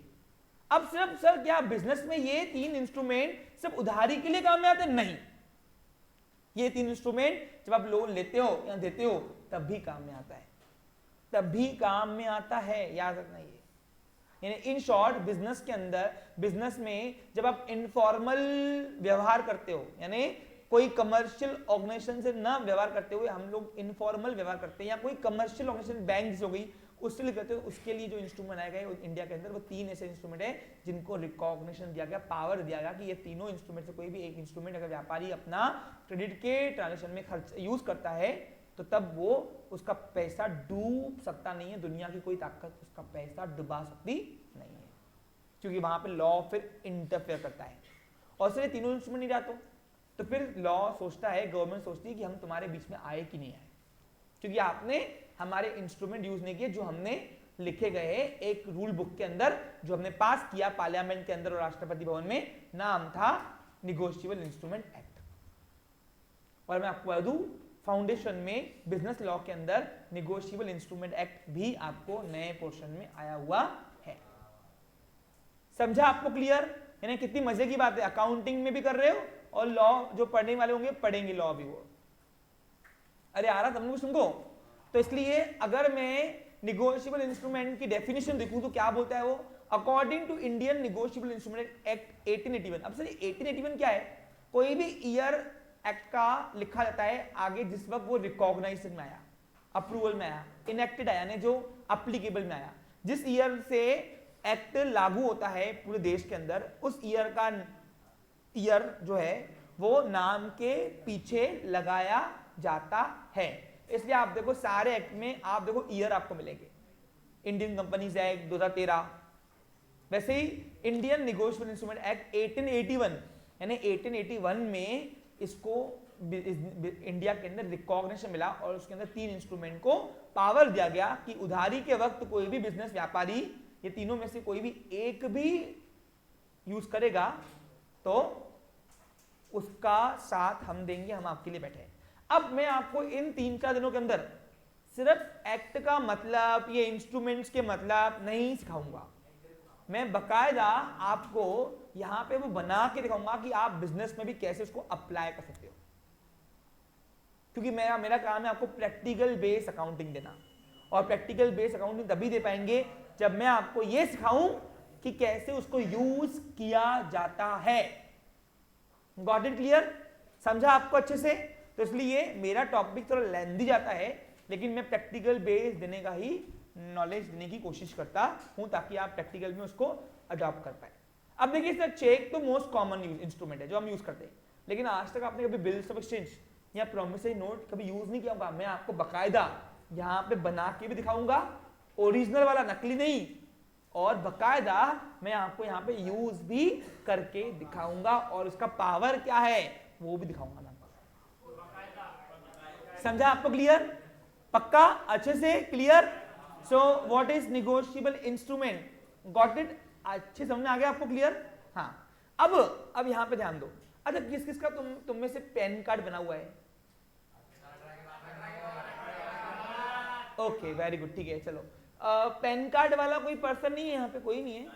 अब सिर्फ सर क्या बिजनेस में ये तीन इंस्ट्रूमेंट सिर्फ उधारी के लिए काम में आते हैं? नहीं, ये तीन इंस्ट्रूमेंट जब आप लोन लेते हो या देते हो तब भी काम में आता है, तब भी काम में आता है, याद रखना ये। यानी इन शॉर्ट बिजनेस के अंदर, बिजनेस में जब आप इनफॉर्मल व्यवहार करते हो, यानी कोई कमर्शियल ऑर्गेनाइजेशन से ना व्यवहार करते हुए हम लोग इनफॉर्मल व्यवहार करते हैं, या कोई कमर्शियल ऑर्गेनाइजेशन बैंक हो गई उससे लिए करते हो, उसके लिए जो इंस्ट्रूमेंट आए गए इंडिया के अंदर वो तीन ऐसे इंस्ट्रूमेंट है जिनको रिकॉग्निशन दिया गया, पावर दिया गया कि ये तीनों इंस्ट्रूमेंट से कोई भी एक इंस्ट्रूमेंट अगर व्यापारी अपना क्रेडिट के ट्रांजेक्शन में खर्च यूज करता है तो तब वो उसका पैसा डूब सकता नहीं है, दुनिया की कोई ताकत उसका पैसा डुबा सकती नहीं है, क्योंकि वहां पे लॉ फिर इंटरफेयर करता है। और सिर्फ तीनों इंस्ट्रूमेंट नहीं जाते तो फिर लॉ सोचता है, गवर्नमेंट सोचती है कि हम तुम्हारे बीच में आए कि नहीं आए, क्योंकि आपने हमारे इंस्ट्रूमेंट यूज नहीं किए जो हमने लिखे गए एक रूल बुक के अंदर, जो हमने पास किया पार्लियामेंट के अंदर और राष्ट्रपति भवन में, नाम था निगोशिएबल इंस्ट्रूमेंट एक्ट। और मैं आपको बता दूं फाउंडेशन में बिजनेस लॉ के अंदर निगोशिएबल इंस्ट्रूमेंट एक्ट भी आपको नए पोर्शन में आया हुआ है। समझा आपको क्लियर? यानी कितनी मजे की बात है, अकाउंटिंग में भी कर रहे हो और लॉ जो पढ़ने वाले होंगे पढ़ेंगे लॉ भी वो। अरे आ रहा तुमको तुमको? तो इसलिए अगर मैं निगोशिएबल इंस्ट्रूमेंट की डेफिनेशन देखूं तो क्या बोलता है वो, according to Indian negotiable instrument act 1881। अब सर 1881 क्या है? कोई भी ईयर एक्ट का लिखा जाता है आगे जिस वक्त वो रिकॉग्नाइजेशन में आया, अप्रूवल में आया, इनेक्टेड आया, यानी जो अप्लीकेबल में आया, जिस ईयर से एक्ट लागू होता है पूरे देश के अंदर, उस ईयर का ईयर जो है वो नाम के पीछे लगाया जाता है। इसलिए आप देखो सारे एक्ट में आप देखो ईयर आपको मिलेंगे, इंडियन कंपनीज एक्ट 2013, वैसे ही इंडियन निगोशिएबल इंस्ट्रूमेंट एक्ट 1881, यानी 1881 में इसको इंडिया के अंदर रिकॉग्निशन मिला और उसके अंदर तीन इंस्ट्रूमेंट को पावर दिया गया कि उधारी के वक्त कोई भी बिजनेस व्यापारी ये तीनों में से कोई भी एक भी यूज करेगा तो उसका साथ हम देंगे, हम आपके लिए बैठे हैं। अब मैं आपको इन 3-4 दिनों के अंदर सिर्फ एक्ट का मतलब, ये इंस्ट्रूमेंट्स के मतलब नहीं सिखाऊंगा, मैं बकायदा आपको यहां पे वो बना के दिखाऊंगा कि आप बिजनेस में भी कैसे उसको अप्लाई कर सकते हो, क्योंकि मेरा काम है आपको प्रैक्टिकल बेस अकाउंटिंग देना, और प्रैक्टिकल बेस अकाउंटिंग तभी दे पाएंगे जब मैं आपको ये सिखाऊं कि कैसे उसको यूज किया जाता है। Got it clear? समझा आपको अच्छे से? तो इसलिए मेरा टॉपिक थोड़ा लेंथी जाता है, लेकिन मैं प्रैक्टिकल बेस देने का ही नॉलेज देने की कोशिश करता हूं ताकि आप प्रैक्टिकल में उसको अडॉप्ट कर पाए। अब देखिए सर, चेक तो मोस्ट कॉमन इंस्ट्रूमेंट है जो हम यूज करते हैं, लेकिन आज तक आपने कभी बिल्स ऑफ एक्सचेंज या प्रॉमिसरी नोट कभी यूज नहीं किया होगा। मैं आपको बकायदा यहां पे बना के भी दिखाऊंगा, ओरिजिनल वाला, नकली नहीं, और बकायदा मैं आपको यहाँ पे यूज भी करके दिखाऊंगा और उसका पावर क्या है वो भी दिखाऊंगा। समझा आपको? क्लियर? पक्का? अच्छे से clear? So what is negotiable instrument? Got it? अच्छे समझ में आ गया आपको? क्लियर? हाँ। अब यहां पे ध्यान दो। अच्छा, किस किस का तुम में से पैन कार्ड बना हुआ है? ओके, वेरी गुड, ठीक है। चलो, पैन कार्ड वाला कोई पर्सन नहीं है यहाँ पे? कोई नहीं है?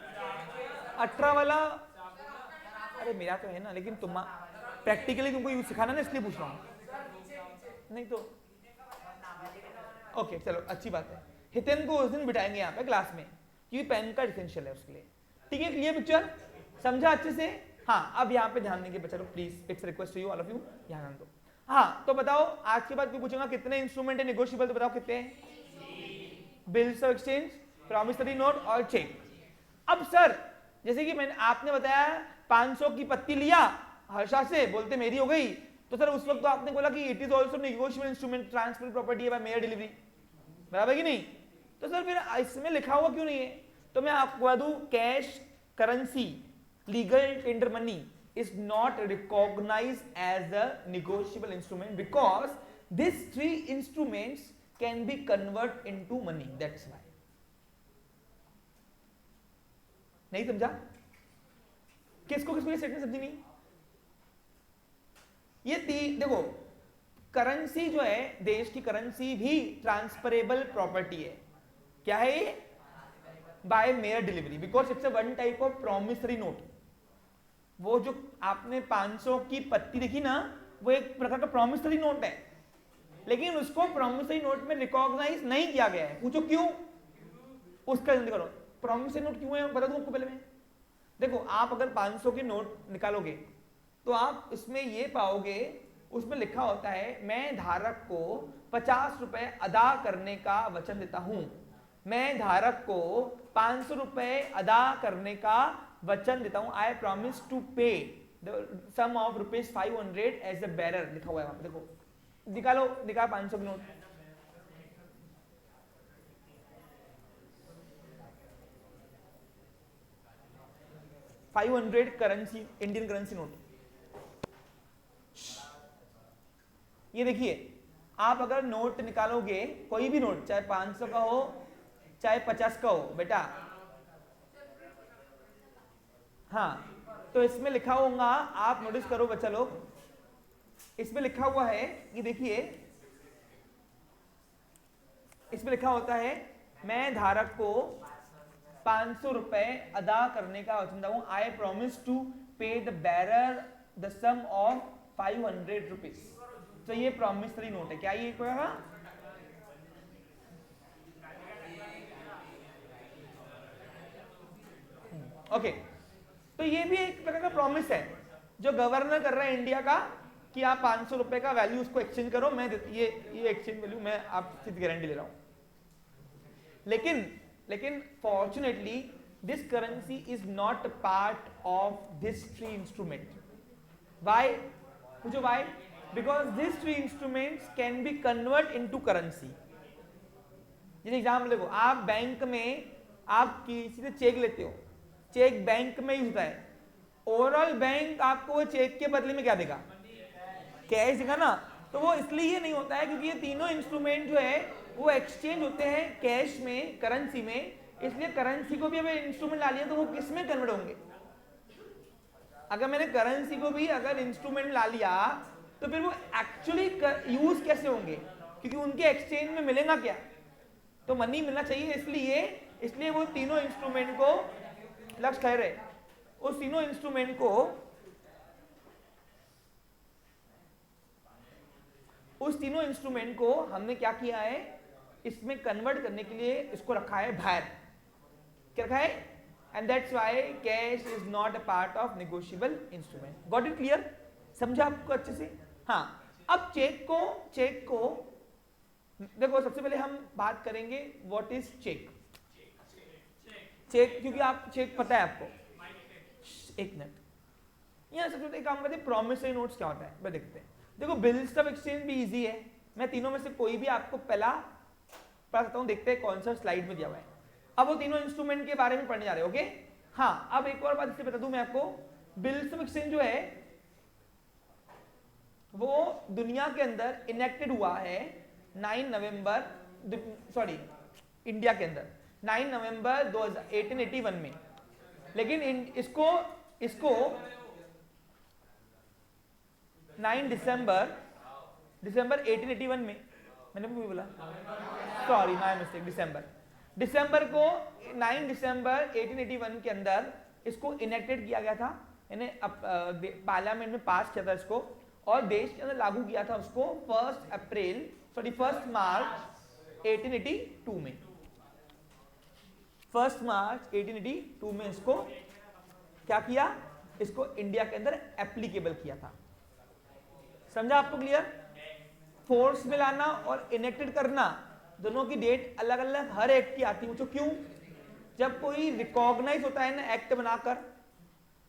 18 वाला? अरे मेरा तो है ना, लेकिन तुम प्रैक्टिकली तुमको यूज सिखाना ना, इसलिए पूछ रहा हूँ। नहीं तो ओके, चलो अच्छी बात है। हितेन को उस दिन बिठाएंगे यहाँ पे क्लास में, क्योंकि पैन कार्ड एसेंशियल है उसके लिए। ठीक है, क्लियर पिक्चर? समझा अच्छे से? हाँ। अब यहाँ पे ध्यान देंगे बच्चा लोग, please, it's request to you all of you, ध्यान दो। हाँ, तो बताओ आज के बाद कोई पूछेगा कितने इंस्ट्रूमेंट है निगोशिएबल, तो बताओ कितने हैं? Bills of exchange, promissory note और चेक। अब सर जैसे कि मैंने आपने बताया 500 की पत्ती लिया हर्षा से, बोलते मेरी हो गई, तो सर उस वक्त तो आपने बोला कि it is also negotiable instrument, transfer property bye mere delivery, बराबर कि नहीं? तो सर फिर इसमें लिखा हुआ क्यों नहीं है? तो मैं आपको बता दूं, cash currency, legal tender money is not recognized as a negotiable instrument because these three instruments can be converted into money, that's why. नहीं समझा? किसको किसको ये स्टेटमेंट समझी नहीं? ये देखो, करेंसी जो है, देश की करेंसी भी ट्रांसफरेबल प्रॉपर्टी है। क्या है ये? By mere delivery, because it's a one type of promissory note. वो जो आपने 500 की पत्ती देखी ना, वो एक प्रकार का प्रॉमिसरी नोट है, लेकिन उसको प्रॉमिसरी नोट में रिकॉग्नाइज नहीं किया गया है। पूछो क्यों? उसका जल्दी करो। प्रॉमिसरी नोट क्यों है बता दूं आपको पहले मैं। देखो, आप अगर 500 की नोट निकालोगे तो आप इसमें ये पाओगे, उसमें लिखा होता है मैं धारक को 50 रुपए अदा करने का वचन देता हूं। मैं धारक को 500 रुपए अदा करने का वचन देता हूं। I promise to pay the sum of ₹500 as a bearer, लिखा हुआ है वहां पे। देखो, निकालो 500 की नोट। $500 करेंसी, इंडियन करेंसी नोट। ये देखिए, आप अगर नोट निकालोगे, कोई भी नोट, चाहे 500 का हो चाहे 50 का हो बेटा, हाँ, तो इसमें लिखा होगा, आप नोटिस करो बच्चा लोग, इसमें लिखा हुआ है, ये देखिए, इसमें लिखा होता है मैं धारक को 500 रुपए अदा करने का वचन देता हूं। I promise to pay the bearer the sum of 500 rupees. तो ये प्रॉमिसरी नोट है। क्या ये कहेगा? ओके, तो ये भी एक प्रकार का प्रॉमिस है जो गवर्नर कर रहा है इंडिया का, कि आप 500 रुपए का वैल्यू उसको एक्सचेंज करो, मैं ये एक्सचेंज वैल्यू मैं आपसे गारंटी ले रहा हूं। लेकिन fortunately this currency is not part of this three instrument. Why? पूछो why? Because this three instruments can be convert into currency. जैसे एग्जाम्पल देखो, आप बैंक में आप किसी से चेक लेते हो, चेक बैंक में यूज होता है, ओवरऑल बैंक आपको वो चेक के बदले में क्या देगा? कैश देगा ना। तो वो इसलिए नहीं होता है क्योंकि ये तीनों इंस्ट्रूमेंट जो है वो एक्सचेंज होते हैं कैश में, करेंसी में, इसलिए करेंसी को भी अगर इंस्ट्रूमेंट ला लिया तो वो किस में कन्वर्ट होंगे? अगर मैंने करेंसी को भी अगर इंस्ट्रूमेंट ला लिया तो फिर वो एक्चुअली यूज कैसे होंगे? क्योंकि उनके एक्सचेंज में मिलेगा क्या? तो मनी मिलना चाहिए, इसलिए वो तीनों इंस्ट्रूमेंट को लक्ष्य कह रहे, उस तीनों इंस्ट्रूमेंट को हमने क्या किया है, इसमें कन्वर्ट करने के लिए इसको रखा है बाहर। क्या रखा है? And that's why cash is not a part of negotiable instrument. Got it clear? समझा आपको अच्छे से? हाँ, अब चेक को देखो, सबसे पहले हम बात करेंगे व्हाट इज चेक। क्योंकि आप चेक पता है आपको। एक मिनट, यहाँ सबसे पहले काम करते हैं प्रॉमिसरी नोट्स क्या होता है, मैं देखते हैं। देखो, बिल्स ऑफ एक्सचेंज भी इजी है, मैं तीनों में से कोई भी आपको पहला पढ़ा सकता हूँ। देखते हैं कौन सा स्लाइड में दिया हुआ है। अब वो तीनों इंस्ट्रूमेंट के बारे में पढ़ने जा रहे हैं। ओके, हाँ, अब एक और बात इससे बता दूं मैं आपको, बिल्स ऑफ एक्सचेंज जो है वो दुनिया के अंदर इनेक्टेड हुआ है 9 नवंबर, सॉरी, इंडिया के अंदर 9 नवंबर 1881 में। लेकिन इसको 9 दिसंबर 1881 में, मैंने भी बोला, सॉरी माय मिस्टेक, दिसंबर को 9 दिसंबर 1881 के अंदर इसको इनेक्टेड किया गया था, यानी पार्लियामेंट में पास किया था इसको, और देश के अंदर लागू किया था उसको 1 मार्च 1882 में। 1 मार्च 1882 में इसको क्या किया? इसको इंडिया के अंदर एप्लीकेबल किया था। समझा आपको? क्लियर? फोर्स में लाना और इनेक्टेड करना, दोनों की डेट अलग अलग हर एक्ट की आती है। क्यों? जब कोई रिकॉग्नाइज होता है ना एक्ट बनाकर,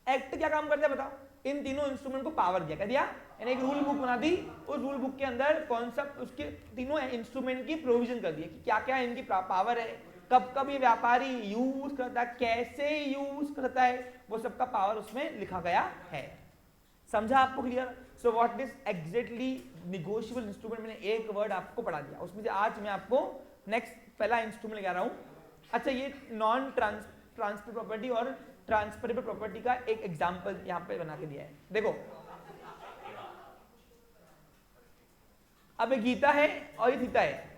एक्ट क्या काम करता है बताओ? इन तीनों इंस्ट्रूमेंट को पावर दिया, क्या दिया? यानी एक रूल बुक बना दी, उस रूल बुक के अंदर कॉन्सेप्ट, उसके तीनों इंस्ट्रूमेंट की प्रोविजन कर दिया कि क्या क्या इनकी पावर है, कब कब ये व्यापारी यूज करता है, कैसे यूज करता है, वो सबका पावर उसमें लिखा गया है। समझा आपको? Clear? So what is exactly negotiable instrument, मैंने एक वर्ड आपको पढ़ा दिया, उसमें से आज मैं आपको नेक्स्ट पहला इंस्ट्रूमेंट लेके आ रहा हूं। अच्छा, ये नॉन ट्रांसफर प्रॉपर्टी और ट्रांसफरेबल प्रॉपर्टी का एक एग्जांपल यहां पे बना के दिया है। देखो अब ये गीता है और ये सीता है।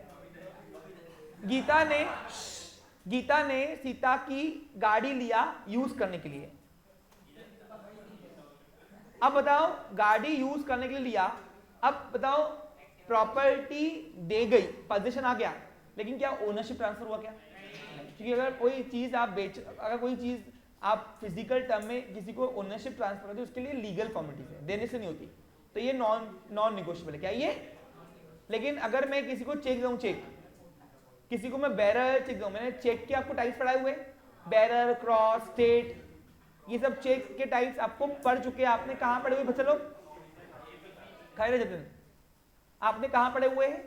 गीता ने सीता की गाड़ी लिया यूज करने के लिए। अब बताओ गाड़ी यूज करने के लिए लिया, अब बताओ प्रॉपर्टी दे गई, पोजीशन आ गया, लेकिन क्या ओनरशिप ट्रांसफर हुआ क्या? क्योंकि अगर कोई चीज आप अगर कोई चीज आप फिजिकल टर्म में किसी को ओनरशिप ट्रांसफर करते हो उसके लिए लीगल फॉर्मेलिटीज है, देने से नहीं होती, तो ये नॉन निगोशिएबल है। क्या ये? लेकिन अगर मैं किसी को चेक दूं, किसी को मैं बैरर चेक दूं, मैंने चेक के आपको टाइप्स पढ़ाए हुए, बैरर, क्रॉस, स्टेट, ये सब चेक के टाइप्स आपको पढ़ चुके हैं। आपने कहां पढ़े हुए बच्चे लोग? खैर जतिन, आपने कहां पढ़े हुए हैं?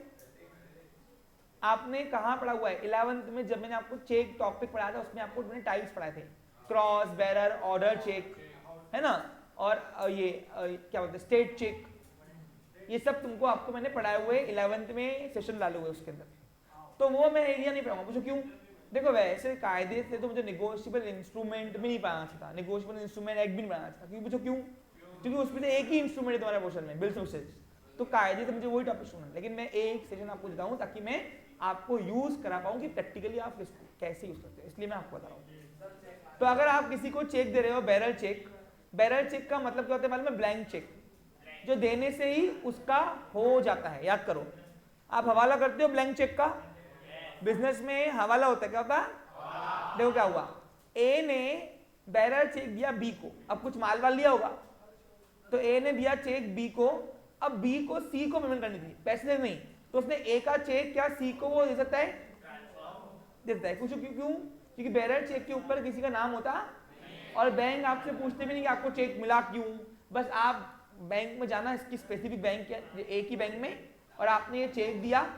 आपने कहां पढ़ा हुआ है? 11th में जब मैंने आपको चेक टॉपिक पढ़ाया था उसमें आपको मैंने टाइप्स पढ़ाए थे, क्रॉस, बैरर, ऑर्डर चेक, है ना, और ये क्या बोलते हैं स्टेट चेक, ये सब तुमको आपको मैंने पढ़ाए हुए 11th में सेशन डाले हुए उसके अंदर, तो वो मैं एरिया नहीं पढ़ाऊंगा। पूछो क्यों? देखो वैसे कायदे से तो मुझे नेगोशिएबल इंस्ट्रूमेंट भी नहीं पढ़ाना चाहता, नेगोशिएबल इंस्ट्रूमेंट एक्ट भी नहीं पढ़ाना चाहता। क्यों? पूछो क्यों? क्योंकि उसमें एक ही इंस्ट्रूमेंट है तुम्हारे पोर्शन में, बिल्स ऑफ सेल्स, तो कायदे से मुझे वही टॉपिक सुनना, लेकिन मैं एक सेशन आपको देता हूँ ताकि मैं आपको यूज करा पाऊँ कि प्रैक्टिकली आप कैसे यूज करते हो, इसलिए मैं आपको बता रहा हूँ। तो अगर आप किसी को चेक दे रहे हो, बैरल चेक का मतलब क्या होता है मालूम है? ब्लैंक चेक, जो देने से ही उसका हो जाता है। याद करो, आप हवाला करते हो ब्लैंक चेक का, बिजनेस में हवाला होता है, क्या होता है? देखो क्या हुआ, ए ने बैरल चेक दिया बी को, अब कुछ माल वाल लिया होगा, तो ए ने दिया चेक बी को, अब बी को सी को पेमेंट करनी थी, पैसे नहीं, तो उसने ए का चेक क्या सी को वो दे सकता है? दे सकता है। पूछो क्यों? क्योंकि बैरल चेक के ऊपर किसी का नाम होता, और बैंक आपसे पूछते भी नहीं कि आपको चेक मिला क्यों, बस आप बैंक में जाना, इसकी स्पेसिफिक बैंक है एक ही बैंक में, और आपने ये चेक दिया,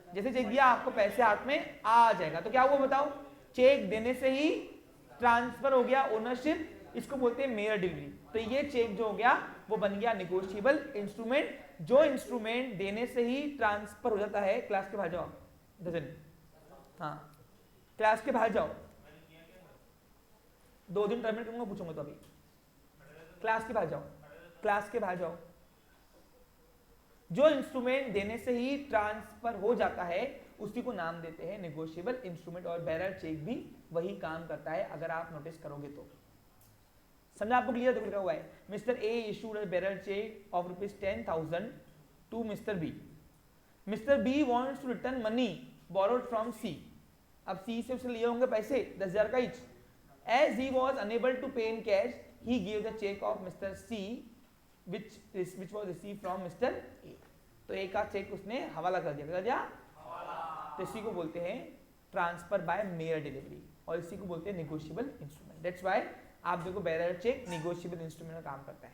जैसे चेक दिया आपको पैसे हाथ में आ जाएगा। तो क्या हुआ बताओ? चेक देने से ही ट्रांसफर हो गया ओनरशिप, इसको बोलते हैं मेयर डिलीवरी। तो ये चेक जो हो गया वो बन गया निगोशिएबल इंस्ट्रूमेंट, जो इंस्ट्रूमेंट देने से ही ट्रांसफर हो जाता है। क्लास के बाहर जाओ, हाँ क्लास के बाहर जाओ, 2 दिन टर्मिनेट करूंगा, पूछूंगा तो अभी क्लास के बाहर जाओ, क्लास के बाहर जाओ। जो इंस्ट्रूमेंट देने से ही ट्रांसफर हो जाता है उसी को नाम देते हैं नेगोशिएबल इंस्ट्रूमेंट, और बैरल चेक भी वही काम करता है अगर आप नोटिस करोगे तो। समझा आपको? क्लियर लिखा हुआ है, mister A issued a bearer cheque of ₹10,000 to mister B. Mister B wants to return money borrowed from C. अब सी से उसने लिए होंगे पैसे 10,000 का each. As he was unable to pay in cash, he give the cheque of mister C which was received from Mr. A। तो ए का check उसने हवाला कर दिया, तो इसी को बोलते हैं ट्रांसफर बाय मेयर डिलीवरी, और इसी को बोलते हैं नेगोशिएबल इंस्ट्रूमेंट। दैट्स व्हाई आप देखो बैरल चेक नेगोशिएबल इंस्ट्रूमेंट का काम करता है।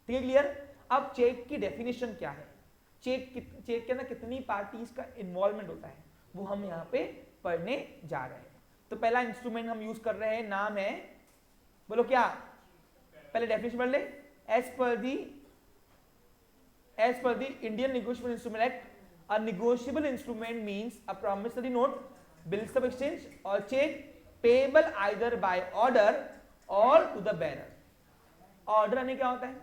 ठीक है, क्लियर? अब चेक की डेफिनेशन क्या है, चेक के अंदर कितनी पार्टीज का इन्वॉल्वमेंट होता है, वो हम यहाँ पे पढ़ने जा रहे हैं। तो पहला इंस्ट्रूमेंट हम यूज कर रहे हैं, नाम है, बोलो क्या? पहले डेफिनेशन पढ़ ले। As per the Indian Negotiable Instrument Act, a negotiable instrument means a promissory note, bills of exchange or check payable either by order or to the bearer। Order यानी क्या होता है?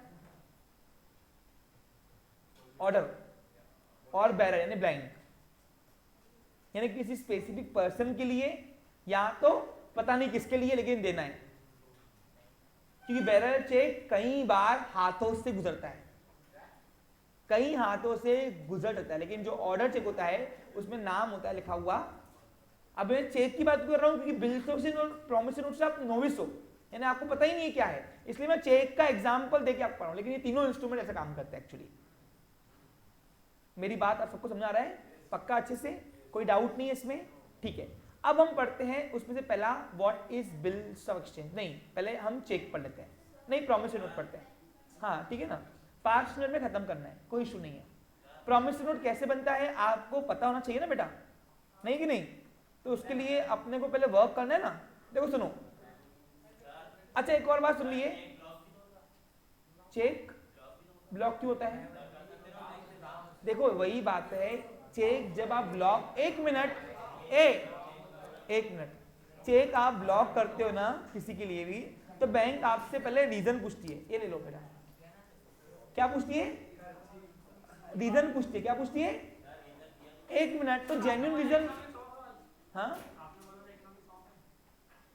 ऑर्डर और बेरर यानी blank, यानी किसी specific person के लिए, या तो पता नहीं किसके लिए लेकिन देना है, क्योंकि बैरल चेक कई बार हाथों से गुजरता है, कई हाथों से गुजर सकता है, लेकिन जो ऑर्डर चेक होता है उसमें नाम होता है लिखा हुआ। अब मैं चेक की बात कर रहा हूं क्योंकि बिल्स ऑफ सेल्स और प्रॉमिसरी नोट से आप नोविस हो, यानी आपको पता ही नहीं है क्या है, इसलिए मैं चेक का एग्जांपल देके आपको पढ़ा रहा हूं, लेकिन ये तीनों इंस्ट्रूमेंट ऐसा काम करते हैं एक्चुअली। मेरी बात आप सबको समझ आ रहा है? पक्का अच्छे से? कोई डाउट नहीं है इसमें? ठीक है, अब हम पढ़ते हैं उसमें से पहला what is bills of exchange. नहीं, पहले हम चेक पढ़ लेते हैं, नहीं प्रॉमिसरी नोट पढ़ते हैं, हाँ ठीक है ना, 5 मिनट में खत्म करना है, कोई इशू नहीं है। प्रॉमिसरी नोट कैसे बनता है आपको पता होना चाहिए ना बेटा, नहीं कि नहीं? तो उसके लिए अपने को पहले वर्क करना है ना। देखो सुनो, अच्छा एक और बात सुन लिए, चेक ब्लॉक क्यों होता है? देखो वही बात है, चेक जब आप ब्लॉक, एक मिनट, चेक आप ब्लॉक करते हो ना किसी के लिए भी, तो बैंक आपसे पहले रीजन पूछती है। ये ले लो बेटा, क्या पूछती है? रीजन पूछती है। क्या पूछती है? एक मिनट, तो जेन्युइन रीजन। हाँ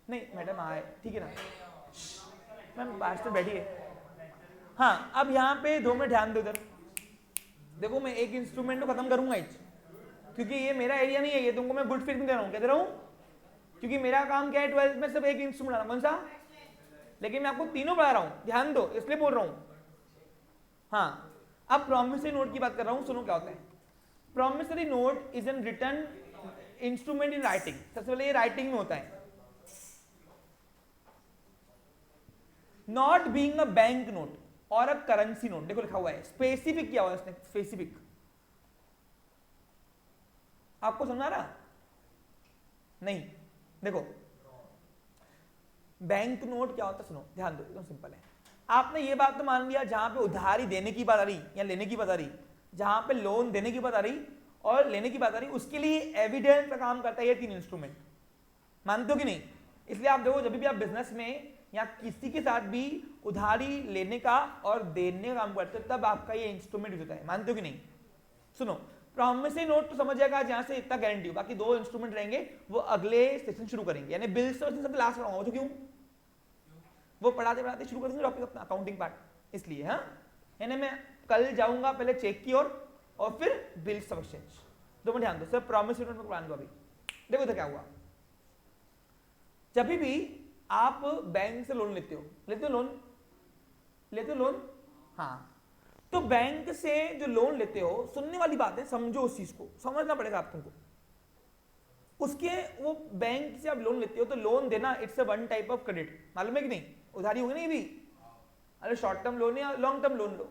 नहीं मैडम आए, ठीक है ना मैम, पास तो बैठिए। हाँ अब यहाँ पे 2 मिनट ध्यान दो इधर। देखो मैं एक इंस्ट्रूमेंट को खत्म करूंगा इच, क्योंकि ये मेरा एरिया नहीं है, ये तुमको मैं गुड फील दे रहा हूँ, कह दे रहा हूँ, क्योंकि मेरा काम क्या है 12th में सिर्फ एक इंस्ट्रूमेंट आना। कौन सा? लेकिन मैं आपको तीनों पढ़ा रहा हूँ, ध्यान दो, इसलिए बोल रहा हूँ। हाँ अब प्रॉमिसरी नोट की बात कर रहा हूँ, सुनो क्या होता है। Promissory note is an return instrument in writing. सबसे पहले ये राइटिंग में होता है, not being a bank note और अ करेंसी नोट। देखो लिखा हुआ है, स्पेसिफिक किया हुआ है उसने, स्पेसिफिक। आपको समझ आ रहा? नहीं देखो बैंक नोट क्या होता है, सुनो ध्यान दो, एकदम सिंपल है। आपने ये बात तो मान लिया, जहां पे उधारी देने की बात आ रही या लेने की बात आ रही, जहां पे लोन देने की बात आ रही और लेने की बात आ रही, उसके लिए एविडेंस का काम करता है ये 3 इंस्ट्रूमेंट। मानते हो कि नहीं? इसलिए आप देखो जब भी आप बिजनेस में या किसी के साथ भी उधारी लेने का और देने का काम करते हो, तब आपका ये इंस्ट्रूमेंट होता है। मानते हो कि नहीं? सुनो, प्रॉमिसरी नोट तो समझ जाएगा जहां से इतना गारंटी हो, बाकी 2 इंस्ट्रूमेंट रहेंगे वो अगले सेशन शुरू करेंगे, यानी बिल्स सब लास्ट पढ़ाऊंगा। तो क्यों? वो पढ़ाते पढ़ाते शुरू कर देंगे टॉपिक अपना अकाउंटिंग पार्ट, इसलिए। हाँ यानी मैं कल जाऊंगा पहले चेक की ओर और फिर बिल्स ऑफ एक्सचेंज। 2 मिनट ध्यान दो, सर प्रॉमिसरी नोट में पढ़ा दूंगा अभी। देखो तो क्या हुआ, जब भी आप बैंक से लोन लेते हो, लेते हो लोन। हाँ तो बैंक से जो लोन लेते हो, सुनने वाली बात है, समझो उस चीज को, समझना पड़ेगा आप तुमको। उसके वो बैंक से आप लोन लेते हो तो लोन देना it's a one type of credit, मालूम है कि नहीं? उधारी होगी नहीं भी, अरे शॉर्ट टर्म लोन या लॉन्ग टर्म लोन लो,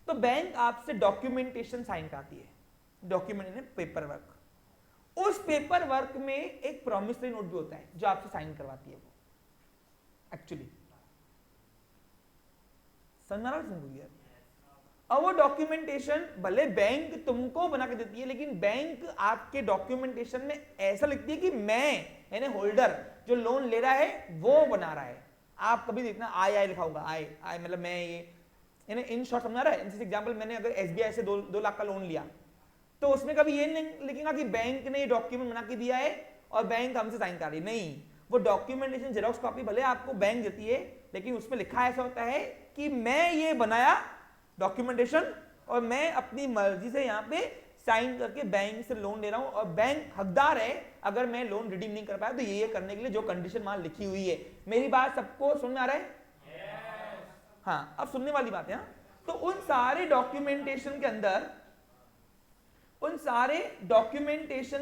तो बैंक आपसे डॉक्यूमेंटेशन साइन कराती है, डॉक्यूमेंट पेपर वर्क। उस पेपर वर्क में एक प्रॉमिसरी नोट भी होता है जो आपसे साइन करवाती है वो एक्चुअली। समझ रहा? अब वो डॉक्यूमेंटेशन भले बैंक तुमको बना के देती है, लेकिन बैंक आपके डॉक्यूमेंटेशन में ऐसा लिखती है कि मैं यानी होल्डर जो लोन ले रहा है वो बना रहा है। आप कभी देखना आई लिखा होगा, आई मतलब मैं ये, यानी इन शॉर्ट समझा रहा है। जैसे एग्जांपल, मैंने अगर एसबीआई से 2 लाख का लोन लिया, तो उसमें कभी ये नहीं लिखेगा कि बैंक ने ये डॉक्यूमेंट बना के दिया है और बैंक हमसे साइन कर रही है, नहीं। वो डॉक्यूमेंटेशन जेरॉक्स कॉपी भले आपको बैंक देती है, लेकिन उसमें लिखा ऐसा होता है कि मैं ये बनाया डॉक्यूमेंटेशन और मैं अपनी मर्जी से यहाँ पे साइन करके बैंक से लोन ले रहा हूं, और बैंक हकदार है अगर मैं लोन रिडीम नहीं कर पाया तो ये करने के लिए जो कंडीशन मान लिखी हुई है। मेरी बात सबको समझ में आ रहा है? हाँ अब सुनने वाली बात है। तो उन सारे डॉक्यूमेंटेशन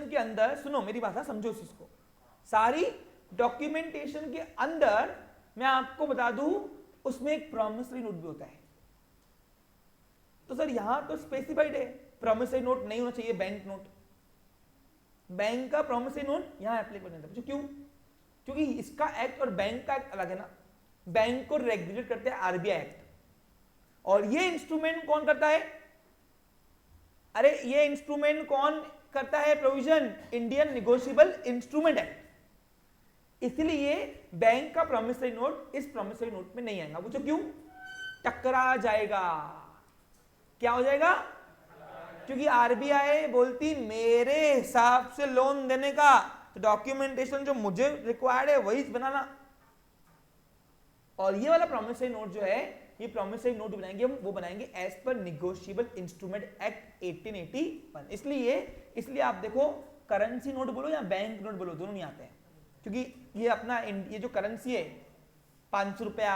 के अंदर सुनो मेरी बात, समझो इस चीज को। सारी डॉक्यूमेंटेशन के अंदर मैं आपको बता दूं, उसमें एक प्रॉमिसरी नोट भी होता है। तो सर यहां तो स्पेसिफाइड है प्रॉमिसरी नोट नहीं होना चाहिए, बैंक नोट। बैंक का प्रॉमिसरी नोट यहां एप्लीकेबल नहीं था। क्यों? क्योंकि इसका एक्ट और बैंक का एक्ट अलग है ना। बैंक को रेगुलेट करते हैं आरबीआई एक्ट, और ये इंस्ट्रूमेंट कौन करता है? अरे ये इंस्ट्रूमेंट कौन करता है provision? Indian negotiable instrument act. इसलिए बैंक का प्रॉमिसरी नोट इस प्रॉमिसरी नोट में नहीं आएगा। पूछो क्यों? टकरा जाएगा। क्या हो जाएगा? क्योंकि आरबीआई बोलती मेरे हिसाब से लोन देने का, तो डॉक्यूमेंटेशन जो मुझे रिक्वायर्ड है वही बनाना। और ये वाला प्रॉमिसरी नोट जो है, ये प्रॉमिसरी नोट बनाएंगे हम, वो बनाएंगे as per negotiable instrument act 1881। इसलिए आप देखो, करेंसी नोट बोलो या बैंक नोट बोलो, दोनों नहीं आते हैं। क्योंकि ये अपना ये जो करेंसी है 500 रुपया